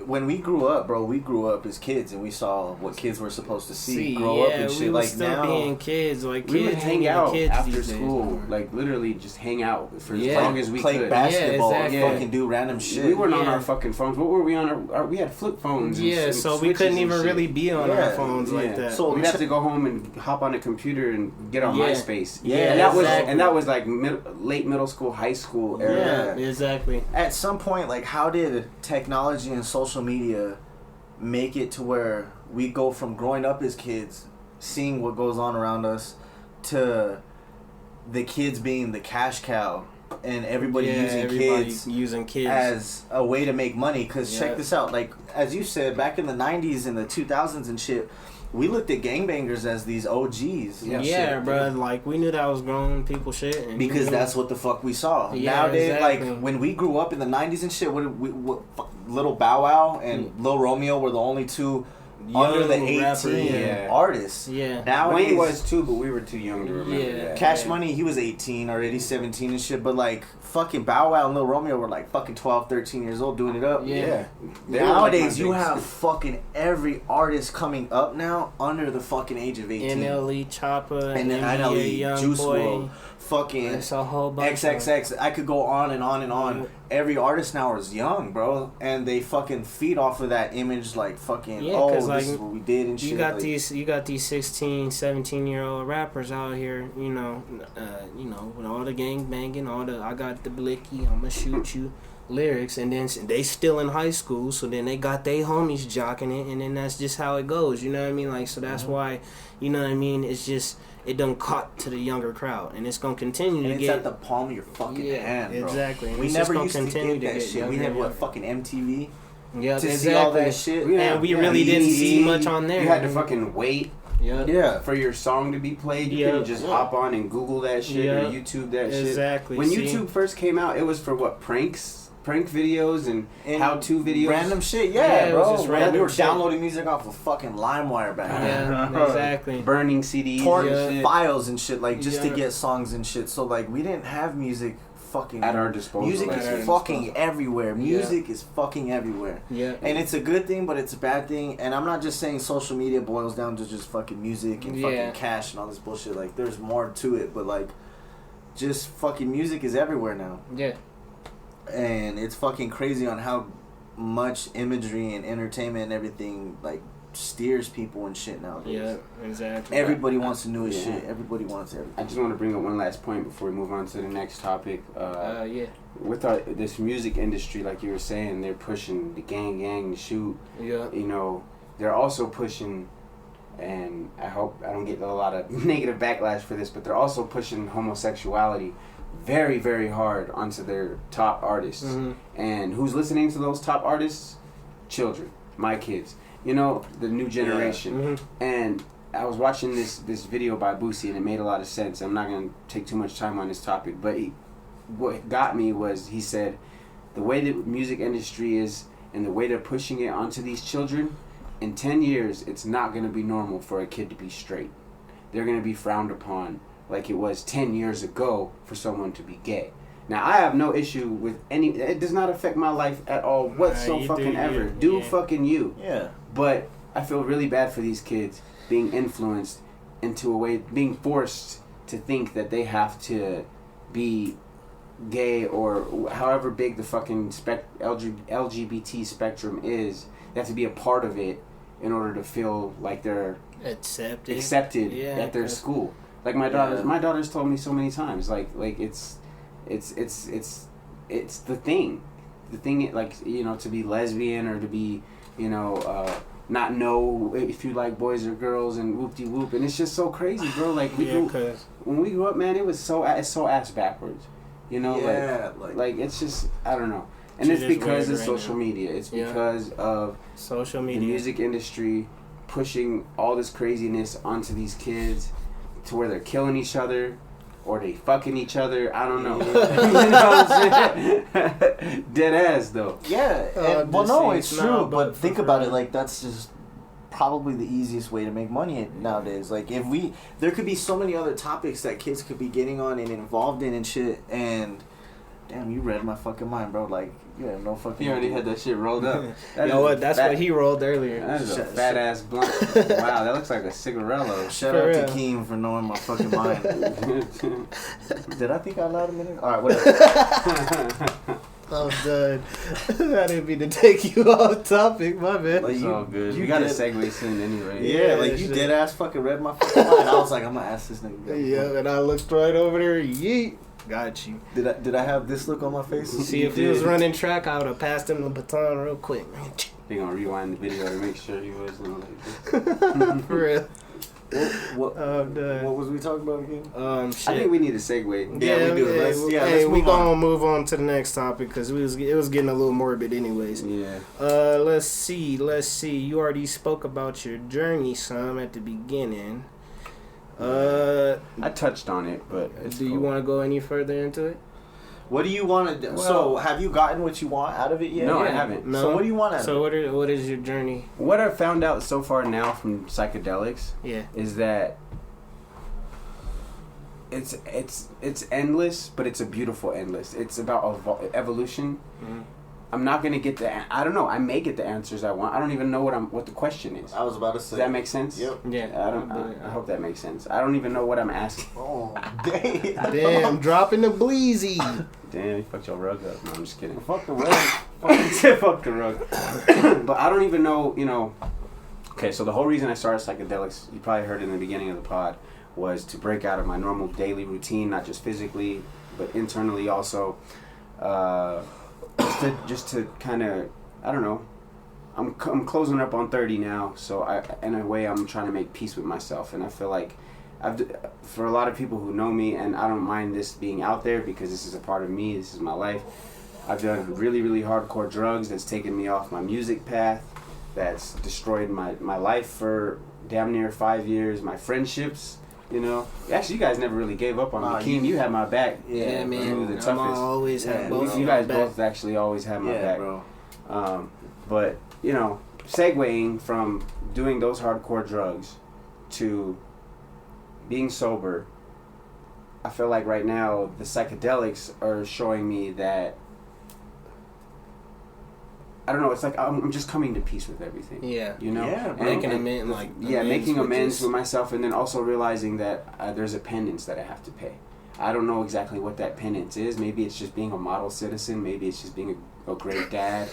when we grew up, bro, we grew up as kids, and we saw what kids were supposed to grow up and shit. We like, still now, being kids, like, we would hang out after school, days, like literally just hang out for as long as we play could. Basketball, fucking do random shit. We weren't on our fucking phones. What were we on? We had flip phones. And so we couldn't even really be on our phones like that. So we'd have to go home and hop on a computer and get on MySpace. Yeah, and that was like late middle school, high school era. Yeah, exactly. At some point, like, how did technology and social media make it to where we go from growing up as kids, seeing what goes on around us, to the kids being the cash cow and everybody using kids as a way to make money? Because check this out, like, as you said, back in the 90s and the 2000s and shit, we looked at gangbangers as these OGs. Bro. Like, we knew that was grown people shit. And because that's what the fuck we saw. Nowadays, like, when we grew up in the 90s and shit, what Little Bow Wow and Lil Romeo were the only two under the 18 artists. Yeah. Nowadays, Wayne was too, but we were too young to remember that. Cash Money, he was 18 already, 17 and shit, but like, fucking Bow Wow and Lil Romeo were like fucking 12, 13 years old doing it up. Nowadays, you have fucking every artist coming up now under the fucking age of 18. NLE Chopper, and then NLE, Juice WRLD, fucking it's a whole bunch XXX. I could go on and on and on. Every artist now is young, bro, and they fucking feed off of that image, like, fucking, this like, is what we did and shit. You got these 16, 17-year-old rappers out here, with all the gang banging, I got the blicky, I'ma shoot you lyrics, and then they still in high school, so then they got their homies jocking it, and then that's just how it goes, you know what I mean? Like, so that's why, you know what I mean, it's just, it done caught to the younger crowd, and it's gonna continue to get. It's at the palm of your fucking hand, bro. Exactly. We never used to get that shit. We had fucking MTV. Yeah, to see all that shit, and we really didn't see much on there. You had to fucking wait. For your song to be played, you couldn't just hop on and Google that shit or YouTube that shit. Exactly. When YouTube first came out, it was for what, prank videos and how-to videos, random shit. Bro. We were shit. downloading music off of fucking LimeWire back then. Exactly. Burning CDs, torrent files and shit, like, just to get songs and shit. So like, we didn't have music fucking at our disposal. Music is fucking everywhere. Music is fucking everywhere. Yeah. And it's a good thing, but it's a bad thing. And I'm not just saying social media boils down to just fucking music and fucking cash and all this bullshit. Like, there's more to it, but like, just fucking music is everywhere now. Yeah. And it's fucking crazy on how much imagery and entertainment and everything like steers people and shit nowadays. Yeah, exactly. Everybody wants the newest shit. Everybody wants everything. I just want to bring up one last point before we move on to the next topic. Yeah. With this music industry, like you were saying, they're pushing the gang, the shoot. Yeah. You know, they're also pushing, and I hope I don't get a lot of negative backlash for this, but they're also pushing homosexuality very, very hard onto their top artists. Mm-hmm. And who's listening to those top artists? Children, my kids. You know, the new generation. Yeah. Mm-hmm. And I was watching this video by Boosie, and it made a lot of sense. I'm not going to take too much time on this topic, but what got me was he said the way the music industry is and the way they're pushing it onto these children, in 10 years, it's not going to be normal for a kid to be straight. They're going to be frowned upon like it was 10 years ago for someone to be gay. Now, I have no issue with it does not affect my life at all whatsoever. Do fucking you. Yeah. But I feel really bad for these kids being influenced into a way, being forced to think that they have to be gay or however big the fucking LGBT spectrum is. They have to be a part of it in order to feel like they're accepted at their school. Like my daughter's told me so many times, like it's the thing, like, you know, to be lesbian or to be, you know, not know if you like boys or girls and whoop-de-whoop, and it's just so crazy, bro. Like when we grew up, man, it's so ass backwards, you know. Like it's just, I don't know, and it's because of social media. It's because of social media, the music industry pushing all this craziness onto these kids to where they're killing each other. Or they fucking each other. I don't know. You know what I'm saying? Dead ass, though. Yeah. Well, no, it's true. But think about it. Like, that's just probably the easiest way to make money nowadays. Like, there could be so many other topics that kids could be getting on and involved in and shit. And, damn, you read my fucking mind, bro. Like, you have no fucking... You already had that shit rolled up. You know what? That's what he rolled earlier. That is a fat ass blunt. Wow, that looks like a cigarello. Shout out to Keem for knowing my fucking mind. Did I think out loud a minute? Alright, whatever. I'm done. I didn't mean to take you off topic, my man. Like, it's all good. You got to segue soon anyway. Yeah, like you dead ass fucking read my fucking mind. I was like, I'm gonna ask this nigga. Yeah, and I looked right over there. Yeet. Got you. Did I have this look on my face? See, if he was running track, I would have passed him the baton real quick. They gonna rewind the video to make sure he wasn't like this. For real. What was we talking about again? Shit. I think we need a segue. Yeah, we do. Let's gonna move on to the next topic because it was getting a little morbid, anyways. Yeah. Let's see. You already spoke about your journey some at the beginning. I touched on it, but do you want to go any further into it? What do you want to do? Well, so, have you gotten what you want out of it yet? No, I haven't. No. So, what do you want out of it? So, what is your journey? What I've found out so far now from psychedelics is that it's endless, but it's a beautiful endless. It's about evolution. Mm-hmm. I'm not gonna get I don't know. I may get the answers I want. I don't even know what the question is. I was about to say. Does that make sense? Yep. Yeah. I hope that makes sense. I don't even know what I'm asking. Oh, damn! Damn, dropping the bleezy. Damn, you fucked your rug up. No, I'm just kidding. Fuck the rug. Fuck the rug. But I don't even know. You know. Okay, so the whole reason I started psychedelics, you probably heard in the beginning of the pod, was to break out of my normal daily routine, not just physically, but internally also. Just to kind of, I don't know, I'm closing up on 30 now, so in a way I'm trying to make peace with myself, and I feel like for a lot of people who know me, and I don't mind this being out there because this is a part of me, this is my life. I've done really, really hardcore drugs that's taken me off my music path, that's destroyed my life for damn near 5 years, my friendships. You know, actually, you guys never really gave up on me. Keem, you had my back. Yeah, man. You were the toughest. Always had both. You guys both actually always had my back, bro. But you know, segueing from doing those hardcore drugs to being sober I feel like right now the psychedelics are showing me that I don't know. It's like I'm just coming to peace with everything. Yeah, you know, yeah, making amends, making amends with myself, and then also realizing that there's a penance that I have to pay. I don't know exactly what that penance is. Maybe it's just being a model citizen. Maybe it's just being a great dad,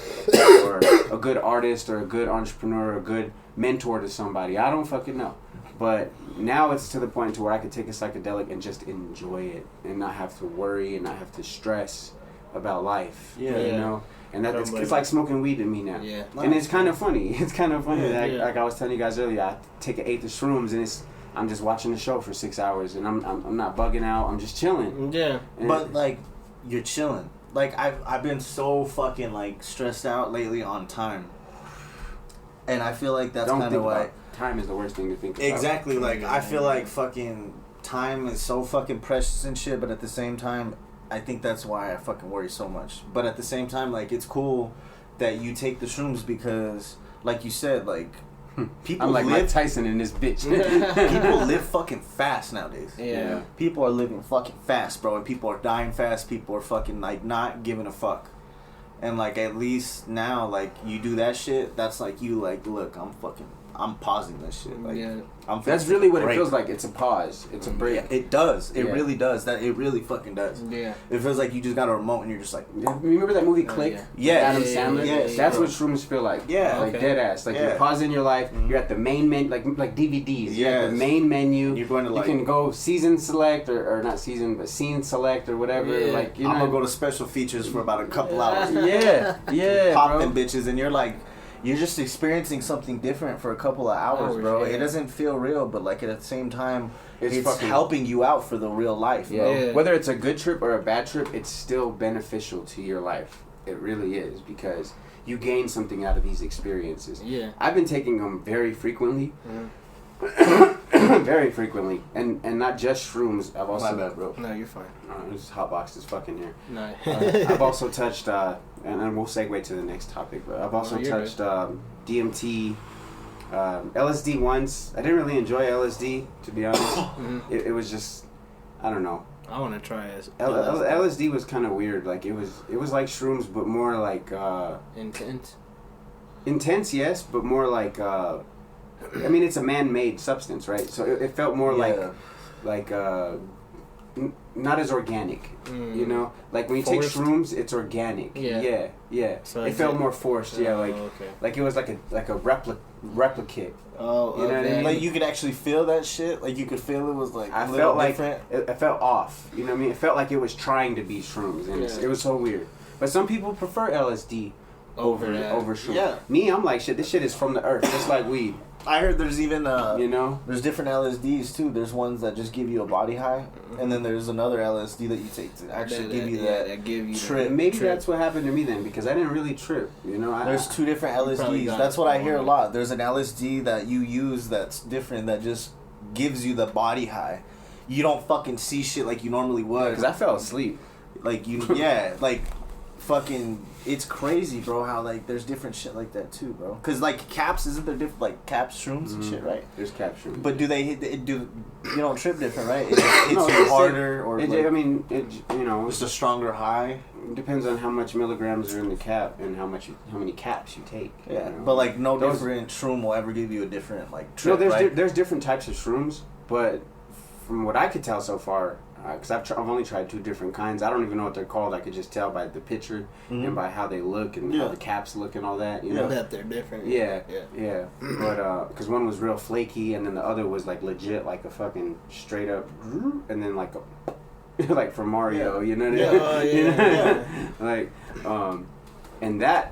or a good artist, or a good entrepreneur, or a good mentor to somebody. I don't fucking know. But now it's to the point to where I could take a psychedelic and just enjoy it, and not have to worry, and not have to stress about life. Yeah. You know. And that it's like smoking weed to me now. Yeah. And it's kind of funny. It's kind of funny. Yeah, Like I was telling you guys earlier, I take an 8 of shrooms, and I'm just watching the show for 6 hours, and I'm not bugging out. I'm just chilling. Yeah. And but like, you're chilling. Like I've been so fucking like stressed out lately on time, and I feel like that's kind of why time is the worst thing to think about. Exactly. Like I feel like fucking time is so fucking precious and shit, but at the same time, I think that's why I fucking worry so much. But at the same time, like, it's cool that you take the shrooms because, like you said, like, people I'm like live... Mike Tyson in this bitch. People live fucking fast nowadays. Yeah. People are living fucking fast, bro. And people are dying fast. People are fucking, like, not giving a fuck. And, like, at least now, like, you do that shit, that's like you, like, look, I'm pausing this shit. Like, yeah. That's really what it feels like. It's a pause. It's a break. Yeah, it does. It Yeah. really does. It really fucking does. Yeah. It feels like you just got a remote and you're just like... Remember that movie Click? Yeah. Adam Sandler? Yes, That's bro. what shrooms feel like. Yeah. Like Okay. dead ass. Like Yeah. you're pausing your life. You're at the main menu, like DVDs. You're at the Yes. main menu. You're going to, like... You can go season select or not season, but scene select or whatever. Yeah. Like you know, I'm gonna go to special features for about a couple hours. yeah, Pop bro. them bitches, and you're like, you're just experiencing something different for a couple of hours, bro. Yeah. It doesn't feel real, but like at the same time, it's fucking helping you out for the real life, bro. Yeah. Whether it's a good trip or a bad trip, it's still beneficial to your life. It really is because you gain something out of these experiences. Yeah. I've been taking them very frequently. Very frequently, and not just shrooms. I've also My bad, bro. No, you're fine. This hotbox is fucking here. No. I've also touched, and we'll segue to the next topic. But I've also you're touched DMT, LSD once. I didn't really enjoy LSD, to be honest. It was just, I don't know. I want to try it. LSD was kind of weird. Like it was like shrooms, but more like Intense. intense, yes, but more like. I mean, it's a man-made substance, right? So it felt more like not as organic, you know? Like when you take shrooms, it's organic. Yeah. So it felt more forced, okay. like it was like a replicate. Oh, you know what I mean? Like you could actually feel that shit. Like you could feel it was like I a felt little like different. it felt off. You know what I mean? It felt like it was trying to be shrooms, and it was so weird. But some people prefer LSD over shrooms. Yeah. Me, I'm like, shit. This shit is from the earth, just like weed. I heard there's even You know? there's different LSDs too. There's ones that just give you a body high, and then there's another LSD that you take to actually give you that give you trip. Maybe that's what happened to me then, because I didn't really trip. You know, There's two different probably LSDs. got That's it what I from hear a one. lot. There's an LSD that you use that's different that just gives you the body high. You don't fucking see shit like you normally would. because I fell asleep. Like like fucking, it's crazy, bro. How like there's different shit like that too, bro. Cause like caps, isn't there different like caps, shrooms and shit, right? There's capture. But do they hit? You don't trip different, right? It just hits No, you it's harder, or like, I mean, you know, just a stronger high. it depends on how much milligrams are in the cap and how many caps you take. Yeah, you know? but like no Those- different shroom will ever give you a different like No, trip, there's right? there's different types of shrooms, but from what I could tell so far, because I've only tried 2 different kinds. I don't even know what they're called. I could just tell by the picture and by how they look and how the caps look and all that. You know. That they're different. Yeah. But because one was real flaky and then the other was like legit, like a fucking straight up, and then like a like from Mario. You know what I mean? Yeah. Like, and that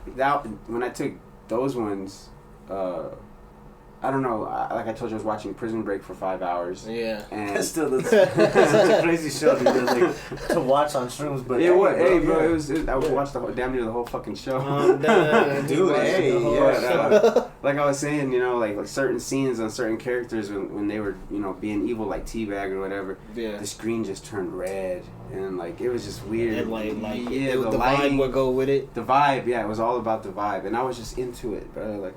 when I took those ones, I don't know. Like I told you, I was watching Prison Break for 5 hours. Yeah. And Still, that's such a crazy show, dude. Like, to watch on shrooms, but it was, hey, bro, yeah. it was. I watched damn near the whole fucking show. Dude, hey, Like I was saying, you know, like certain scenes on certain characters when they were, you know, being evil, like Teabag or whatever. Yeah. The screen just turned red, and like it was just weird. And like yeah, the lighting vibe would go with it. The vibe, yeah, it was all about the vibe, and I was just into it, bro. Like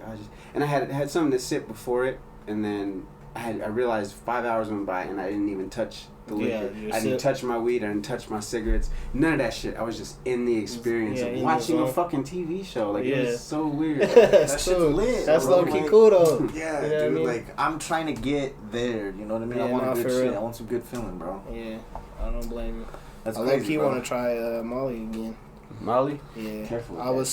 I had something to sit before it, and then I realized 5 hours went by and I didn't even touch the liquor. Yeah, I didn't touch my weed. I didn't touch my cigarettes. None of that shit. I was just in the experience of watching a fucking TV show. Like, it was so weird. That's that shit's lit. That's bro. low-key cool, though. Yeah, you know dude. I mean? Like, I'm trying to get there. You know what I mean? Yeah, I want good shit. real. I want some good feeling, bro. Yeah, I don't blame you. That's I crazy, low-key bro. want to try Molly again. Molly? Yeah. Careful with I that. was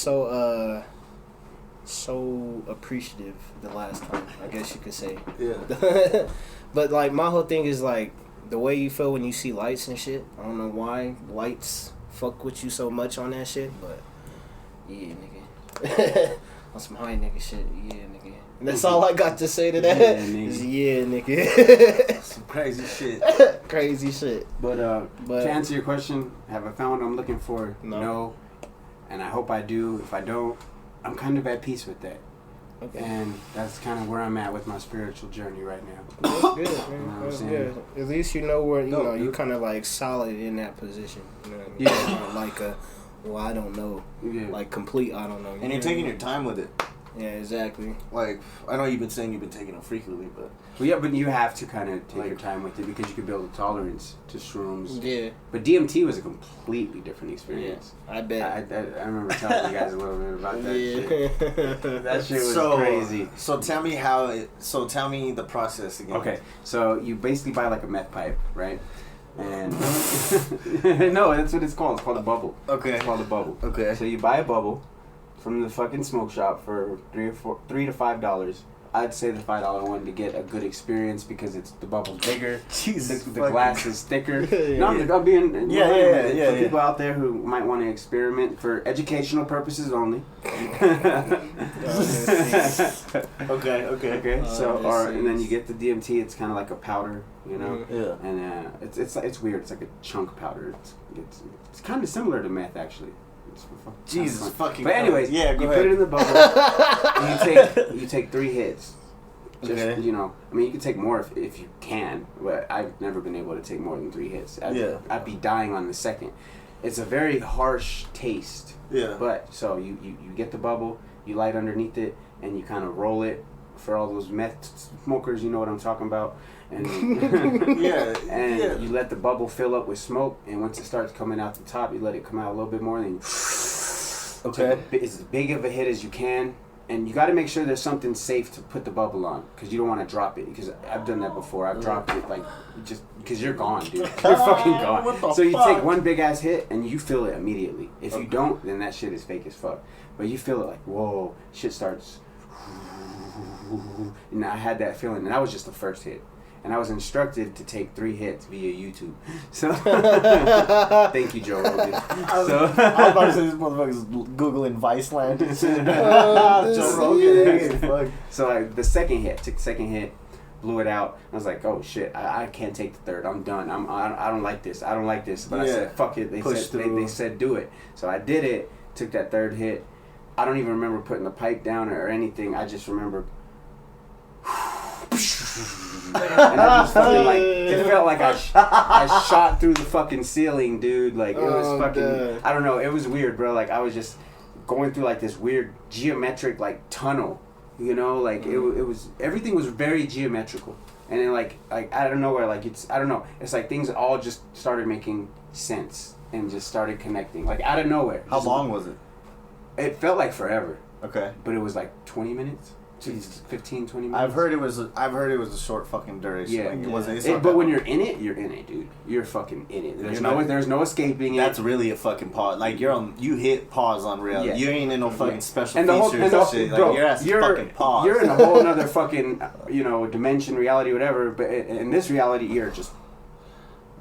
so appreciative the last time, I guess you could say. Yeah. But like my whole thing is like the way you feel when you see lights and shit. I don't know why lights fuck with you so much on that shit, but yeah, nigga. On some high nigga shit, yeah, nigga. And that's all I got to say to that. Yeah, nigga. Is yeah, nigga. Some crazy shit. Crazy shit. But But- to answer your question, have I found what I'm looking for? No. And I hope I do. If I don't, I'm kind of at peace with that. Okay. And that's kind of where I'm at with my spiritual journey right now. That's good, man. You know what I'm That's saying? good. At least you know where No, you dude. kind of like solid in that position. You know what I mean? Yeah. Not like a, well, I don't know, Yeah. like complete, I don't know. And you're taking your time with it. Yeah, exactly. Like, I know you've been saying you've been taking them frequently, but Well, yeah, but you have to kind of take Like- your time with it because you can build a tolerance to shrooms. Yeah, But DMT was a completely different experience. I bet. I remember telling you guys a little bit about that shit. Yeah. That shit was crazy. So tell me tell me the process again. Okay, so you basically buy like a meth pipe, right? And no, that's what it's called. It's called a bubble. Okay. It's called a bubble. Okay. So you buy a bubble from the fucking smoke shop for $3 to $5. I'd say the $5 one to get a good experience because it's the bubble's bigger. Jesus. The glass is thicker. Yeah. No, I'm being Yeah, for people out there who might want to experiment for educational purposes only. Okay. So and then you get the DMT. It's kind of like a powder, you know. Yeah. And it's weird. It's like a chunk powder. It's kind of similar to meth actually. Jesus fucking. But anyways, yeah, go you ahead. put it in the bubble. and you take 3 hits. Just, Okay. you know, I mean, you can take more if you can, but I've never been able to take more than 3 hits. I'd be dying on the second. It's a very harsh taste. Yeah. But so you get the bubble, you light underneath it, and you kind of roll it. For all those meth smokers, you know what I'm talking about. And Yeah. and Yeah. you let the bubble fill up with smoke, and once it starts coming out the top, you let it come out a little bit more, and then you Okay. take as big of a hit as you can. And you got to make sure there's something safe to put the bubble on, because you don't want to drop it. Because I've done that before. I've dropped it like just because you're gone, dude. You're fucking gone. What the So you fuck? take one big ass hit and you feel it immediately. If you don't, then that shit is fake as fuck. But you feel it like, whoa, shit starts. And I had that feeling, and that was just the first hit. And I was instructed to take 3 hits via YouTube. So thank you, Joe Rogan. I was about to say this motherfucker's Googling Viceland and shit. Oh, Joe Rogan. Hey, fuck. So the second hit, took the second hit, blew it out. I was like, oh shit, I can't take the third. I'm done. I don't like this. I don't like this. But I said, fuck it. They said do it. So I did it. Took that third hit. I don't even remember putting the pipe down or anything. I just remember. And I just fucking like, it felt like I shot through the fucking ceiling, dude. Like it was fucking, God. I don't know, it was weird, bro. Like I was just going through like this weird geometric like tunnel, you know, like it was, everything was very geometrical. And then like I don't know where, like I don't know, it's like things all just started making sense and just started connecting, like out of nowhere. How long was it? It felt like forever, Okay. but it was like 20 minutes. Jesus. 15, 20 minutes. I've heard it was a short fucking duration. Yeah. Like, it wasn't. It's But not that when long. you're in it, dude. You're fucking in it. You're not- There's no escaping it. That's really a fucking pause. Like you hit pause on real. Yeah. You ain't in no fucking special and the whole, features and the, and shit. bro, Like your ass is fucking pause. You're in a whole other fucking, dimension, reality, whatever. But in this reality, you're just,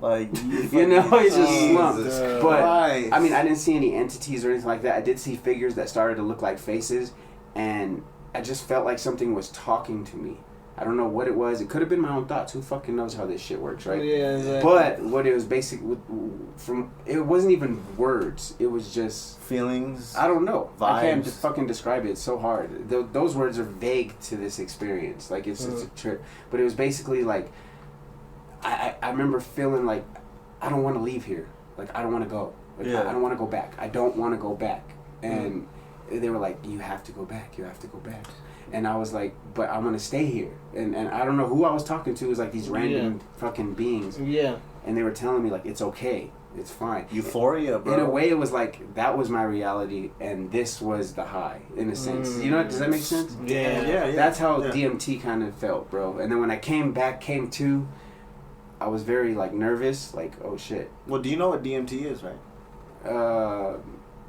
like you know, it's just slumped. Jesus But Christ. I mean, I didn't see any entities or anything like that. I did see figures that started to look like faces, and I just felt like something was talking to me. I don't know what it was. It could have been my own thoughts. Who fucking knows how this shit works, right? Yeah, exactly. But what it was it wasn't even words. It was just feelings. I don't know. I can't Vibes. fucking describe it. It's so hard. Those words are vague to this experience. Like it's a trip. But it was basically like I remember feeling like I don't want to leave here. Like I don't want to go. Like, Yeah. I don't want to go back. I don't want to go back. And they were like, you have to go back. And I was like, but I want to stay here. And I don't know who I was talking to. It was like these random fucking beings. Yeah. And they were telling me, like, it's okay. It's fine. Euphoria, bro. In a way, it was like, that was my reality, and this was the high, in a sense. You know, does that make sense? Yeah. That's how DMT kind of felt, bro. And then when I came to, I was very, like, nervous. Like, oh, shit. Well, do you know what DMT is, right?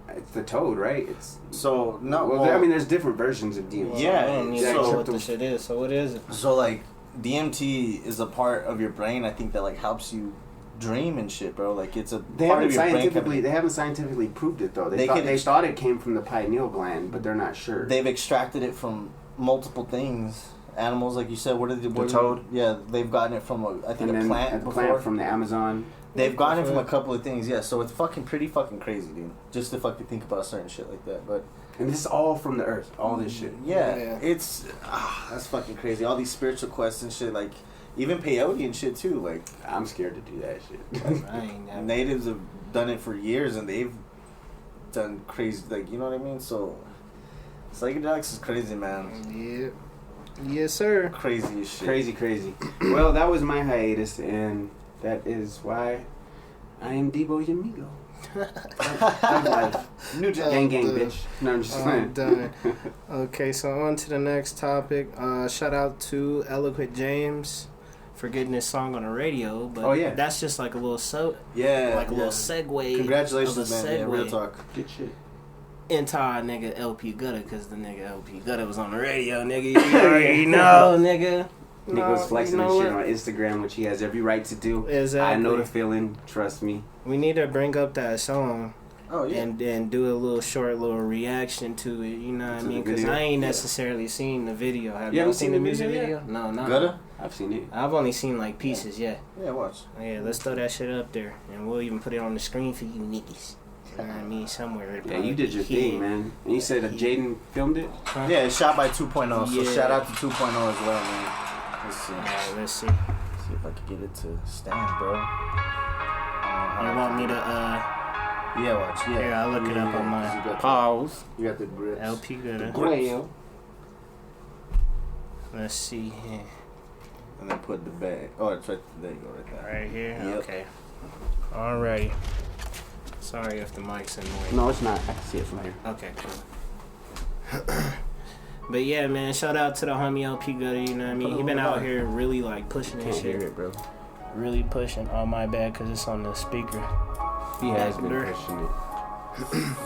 It's the toad, right? It's so no. Well, I mean, there's different versions of DMT. Yeah, I don't even know what the the shit is. So what is it? So like, DMT is a part of your brain. I think that like helps you dream and shit, bro. Like it's a part of your brain. They haven't scientifically proved it though. They thought it came from the pineal gland, but they're not sure. They've extracted it from multiple things. Animals, like you said. The toad? Yeah, they've gotten it from a plant before. Plant from the Amazon. They've gotten it from a couple of things, yeah. So it's pretty fucking crazy, dude. Just to fucking think about certain shit like that, but. And this is all from the earth. All this shit. Yeah. It's that's fucking crazy. All these spiritual quests and shit, like even peyote and shit too. Like I'm scared to do that shit. Natives have done it for years and they've done crazy, like you know what I mean. So psychedelics is crazy, man. Yeah. Yes, sir. Crazy as shit. Crazy. Well, that was my hiatus, and that is why I am Debo Yamigo. New gang, bitch. No, I'm just playing. Done. Okay, so on to the next topic. Shout out to Eloquent James for getting this song on the radio. But that's just like a little little segue. Congratulations, man. Yeah, real talk. Good shit. Into our nigga LP Gutta, because the nigga LP Gutta was on the radio, nigga. You already know, nigga. Nigga was flexing and shit on Instagram, which he has every right to do. Exactly. I know the feeling. Trust me. We need to bring up that song. Oh, yeah. And do a little short reaction to it. You know what I mean? Because I ain't necessarily seen the video. Have you seen the music video? No, not. Gutta? I've seen it. I've only seen like pieces. Yeah. Yeah, watch. Yeah, let's throw that shit up there, and we'll even put it on the screen for you niggas. You know what I mean? Somewhere. Yeah, you did your thing, man. And you said that Jaden filmed it? Huh? Yeah, it's shot by 2.0. So shout out to 2.0 as well, man. Let's see. Alright, let's see. See if I can get it to stand, bro. You want me to, Yeah, watch. Yeah. Here, I'll look it up on my pause. You got the grips. LP Gutta. Well. Let's see here. And then put the bag. Oh, it's right there. You go, right there. Right here? Yep. Okay. Alrighty. Sorry if the mic's in the way. No, it's not. I can see it from here. Okay, cool. But yeah, man, shout out to the homie LP Gutta, you know what I mean? He been out here really like pushing this shit. Can't hear it, bro. Really pushing. Oh, my bad, because it's on the speaker. He has been pushing it.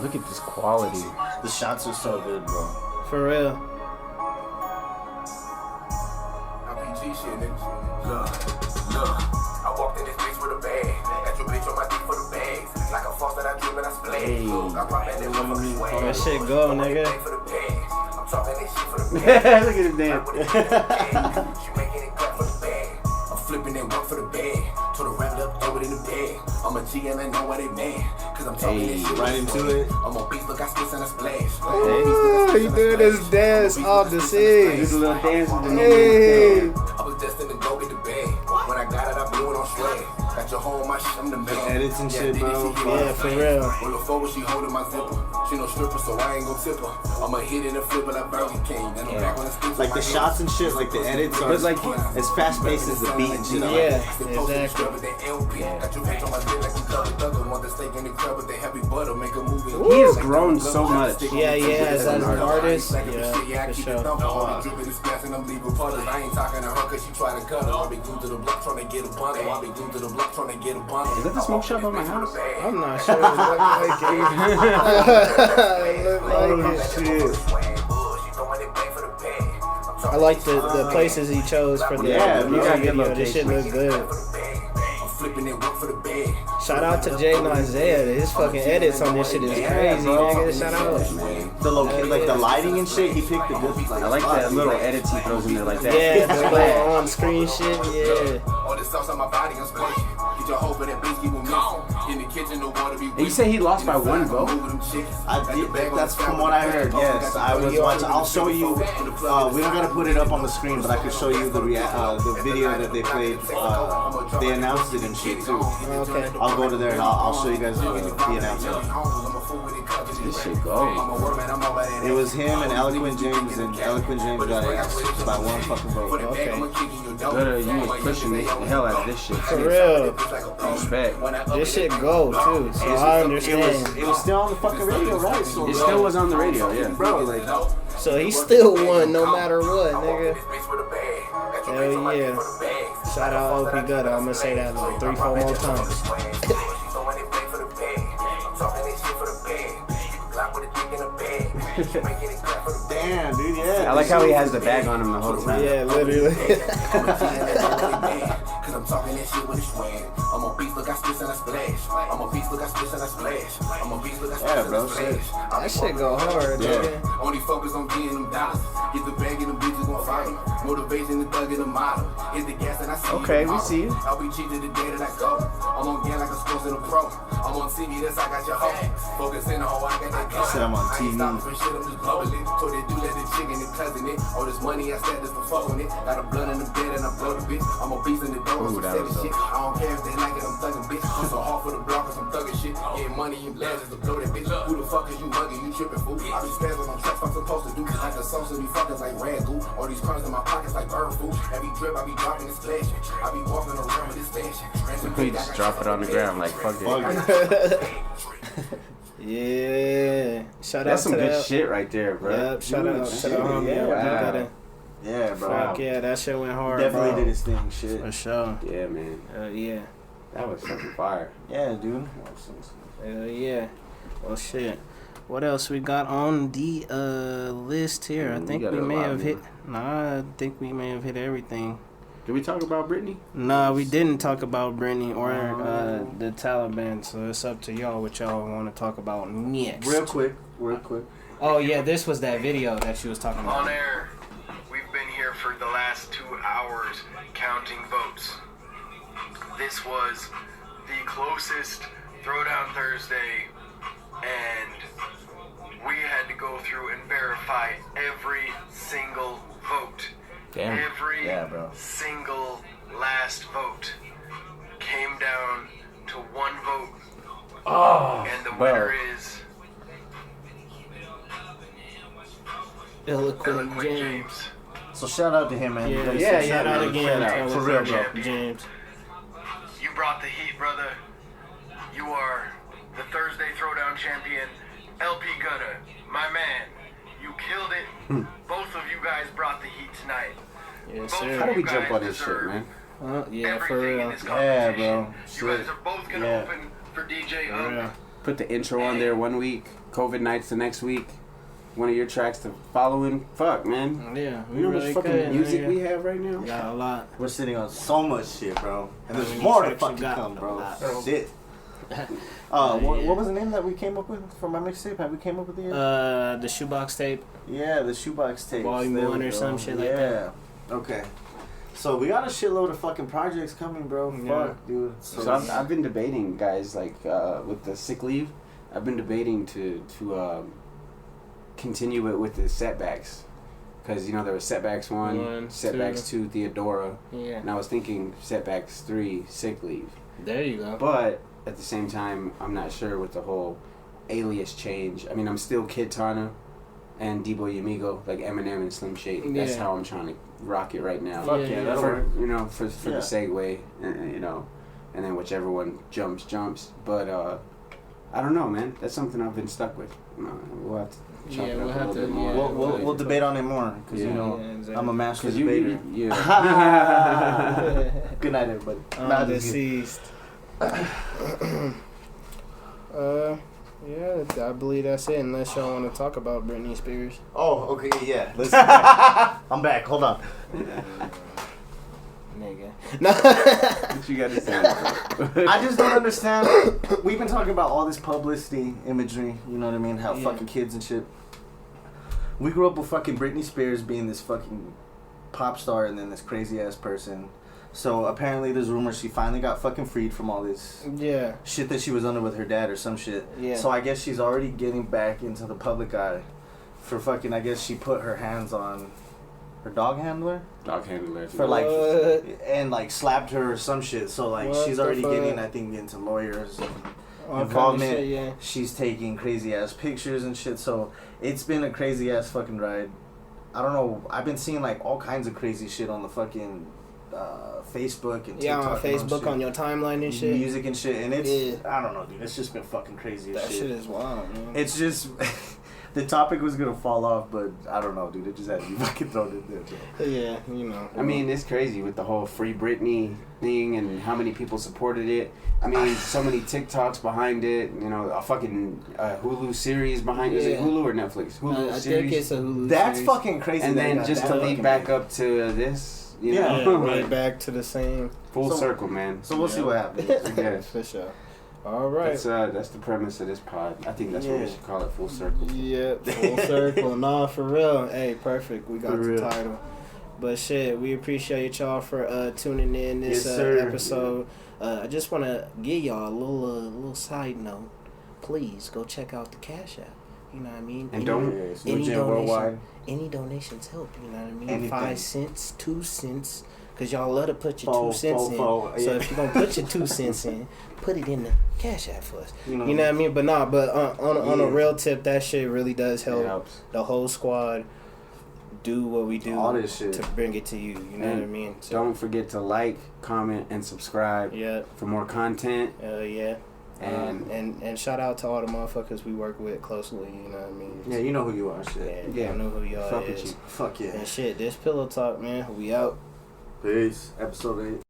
Look at this quality. The shots are so good, bro. For real. RPG shit, nigga. Look. I walked in this bitch with a bag. Got your bitch on my dick for the bags. Like a false that I dream and I split. I pop in there for the swag. That shit go, nigga. I'm talking that shit for the bag. Look at him dance. She making it clap for the bag. I'm flipping that work for the bag. Told her wrap it up, throw it in the bag. I'm a G and I know why they mad. Cause I'm talking that shit right into it. I'm on beats, look, I spit and I splash. He doing this dance off the scene. Just a little dance with the Hey. I was destined to go get the bag. When I got it, I blew it on swag. Got your home, my shit, I'm the man. Edits and shit, bro. Yeah, for real. On the forward, she holding my zipper. She no stripper, so I ain't gon' tip her. I'ma hit it and flip it like Burger King. Then I'm back on the streets. Like the shots and shit, like the edits are But like, as fast paced as the beat and shit. Yeah, exactly. Got your bitch on my dick like you thugger thugger. Want the steak in the crab with the heavy butter. Make a movie. he has grown so much. Yeah, as an artist. Yeah, for sure. I ain't talking to her cause she try to cut her. I'll be glued to the block trying to get a bundle. I'll be glued to the block trying to get a bundle. Is that the smoke shop on my house? I'm not sure. It look like it. It look like it. I like the places he chose for the music video. This shit look good. Shout out to Jay and Isaiah. His fucking edits on this shit is crazy, nigga. Shout out. Like the lighting and shit, he picked the good. Like, I like that little edits he throws in there like that. Yeah, the little on screen shit. Yeah. All the sauce on my body, I'm splashing. Get your hope in that bitch, keep on missing. In the kitchen, the water be And you say he lost by one vote? That's from what I heard. Yes, I was watching. I'll show you. We don't gotta put it up on the screen, but I could show you the video that they played. They announced it and shit too. Okay. I'll go to there and I'll show you guys the announcement. This shit goes. It was him and Eloquent James, and Eloquent James got it by one fucking vote. Okay. Gutta, you was pushing the hell out of this shit. For real. Respect. This shit go too, so I understand. It was still on the fucking radio, right? So It still was on the radio, yeah. bro, like, So he still won no matter what, nigga. Hell yeah. Shout out OP Gutta. I'm gonna say that like 3-4 more times. damn, dude, yeah. I like how he has the bag on him the whole time. Yeah, literally. Cause I'm talking that shit with a swag. I'm a beast, look, I splish and I splash. I'm a beast, look, I splish and I splash. I'm a beast, look, I splish and I splash. That shit go hard, nigga. Only focus on getting them dollars. Get the bag and the bitches gon' follow. Motivation, the thug and the model. Hit the gas and I see Okay, we see you. I'll be cheap to the day that I go. I'm on game like a sports in a pro. I'm on TV, that's I got your hoe. Focusing on how I got that go. Said I'm on I ain't TV. stopping for shit, I'm just blowing it. So they do let the chicken and cousin it. All this money I said just for fucking it. Got a blood in the bed and I blow the bitch. I'm a beast in the door, Ooh, some that steady was shit. I don't care if they like it, I'm thugging bitch. I'm so hard for the block cause I'm thugging shit. Getting money in blazers to blow that bitch. Who the fuck is you mugging? You tripping fool? I be spazzing on tracks I'm supposed to do. Like the sauce be fuckers like rag goo. All these crumbs in my pockets like bird food. Every drip I be dropping and splashing. I be walking around with this fashion. You just drop it on the ground like fuck it. Yeah. Shout That's out some to good that. shit right there, bro. Yep, shout out to the homie. Yeah, Yeah, Yeah, bro. Fuck yeah, that shit went hard, Definitely bro. did his thing, shit. For sure. Yeah, man. Yeah. That was fucking fire. Yeah, dude. Yeah. Well, shit. What else we got on the list here? I We think got we a may lot have hit. more. Nah, I think we may have hit everything. Did we talk about Britney? Nah, we didn't talk about Britney or the Taliban, so it's up to y'all what y'all want to talk about next. Real quick. Oh yeah, this was that video that she was talking about. On air, we've been here for the last 2 hours counting votes. This was the closest Throwdown Thursday, and we had to go through and verify every single vote. Damn. Every Yeah, bro. single last vote came down to one vote. Oh, And the bro. winner is Eloquent Eloquent James. James. So shout out to him, man. Yeah, shout out again. shout out. For real, bro. James. You brought the heat, brother. You are the Thursday Throwdown champion, LP Gutta, my man. You killed it. Both of you guys brought the heat tonight. Yes, Both sir. How do we you jump guys on this shit, deserve man? Yeah, for everything real. in this Yeah, competition. bro. You guys are both gonna Yeah. open for DJ For Unk. real. Put the intro on there one week, COVID nights the next week. One of your tracks the following. Fuck, man. Yeah, we You know how really much fucking could. music nigga. we have right now? Got a lot. We're sitting on so much shit, bro. And How there's many more to tracks you fucking got? come, bro. A lot. Shit. Yeah. What was the name that we came up with for my mixtape? Have we came up with it yet? The shoebox tape. Yeah, the shoebox tape. Volume 1 or some shit like that. Yeah. Okay. So we got a shitload of fucking projects coming, bro. Yeah. Fuck, dude. So I've been debating, guys, like with the sick leave. I've been debating to continue it with the setbacks, because you know there was setbacks 1, setbacks 2, Theodora, Yeah. and I was thinking setbacks 3, sick leave. There you go. But at the same time, I'm not sure with the whole alias change. I mean, I'm still Kid Tana and D-Boy Yamigo, like Eminem and Slim Shady. That's Yeah. how I'm trying to rock it right now. Fuck Yeah, yeah, that'll For, work. you know, for Yeah. the segue, you know, and then whichever one jumps. But I don't know, man. That's something I've been stuck with. We'll have to chop Yeah, it up we'll a have little to- bit more. yeah. We'll debate on it more because Yeah. you know Yeah, exactly. I'm a master 'Cause debater. yeah. Good night, everybody. Nah, just kidding. Deceased. Yeah, I believe that's it. Unless y'all want to talk about Britney Spears. Oh, okay, yeah. Let's. I'm back. Hold on. Nigga. What you got to say? I just don't understand. We've been talking about all this publicity imagery. You know what I mean? How Yeah. fucking kids and shit. We grew up with fucking Britney Spears being this fucking pop star and then this crazy ass person. So apparently there's rumors she finally got fucking freed from all this shit that she was under with her dad or some shit. Yeah. So I guess she's already getting back into the public eye for fucking, I guess she put her hands on her dog handler? Dog handler. For like, and like slapped her or some shit. So like she's already getting, I think, into lawyers and involvement. Shit, yeah. She's taking crazy ass pictures and shit. So it's been a crazy ass fucking ride. I don't know. I've been seeing like all kinds of crazy shit on the fucking Facebook and TikTok on Facebook on your timeline and shit, music and shit, and it's I don't know, dude. It's just been fucking crazy. That shit is wild, man. It's just the topic was gonna fall off, but I don't know, dude. It just had to be fucking thrown in there, bro. Yeah, you know. I mean, it's crazy with the whole Free Britney thing and how many people supported it. I mean, so many TikToks behind it. You know, a fucking Hulu series behind it. Is it Hulu or Netflix? Hulu I series. think it's a Hulu That's series. fucking crazy. And then just to lead back up to this. You know? Right back to the same full circle, man. So we'll see what happens. Yes, for sure. All right. That's the premise of this pod. I think that's what we should call it, full circle. Yeah, full circle. Nah, for real. Hey, perfect. We got the title. But shit, we appreciate y'all for tuning in this episode. I just want to give y'all a little side note. Please go check out the Cash App. You know what I mean? And any donations help. You know what I mean? Anything. 5 cents, 2 cents. Because y'all love to put your 2 cents in. Yeah. So if you're going to put your 2 cents in, put it in the Cash App for us. You know what I mean? But on a real tip, that shit really does help the whole squad do what we do all this shit to bring it to you. You know what I mean? So, don't forget to like, comment, and subscribe for more content. Yeah. And shout out to all the motherfuckers we work with closely, you know what I mean? Yeah, you know who you are, shit. Yeah, I know who y'all Fuck is. with you. Fuck yeah. And shit, this Pillow Talk, man. We out. Peace. Episode 8.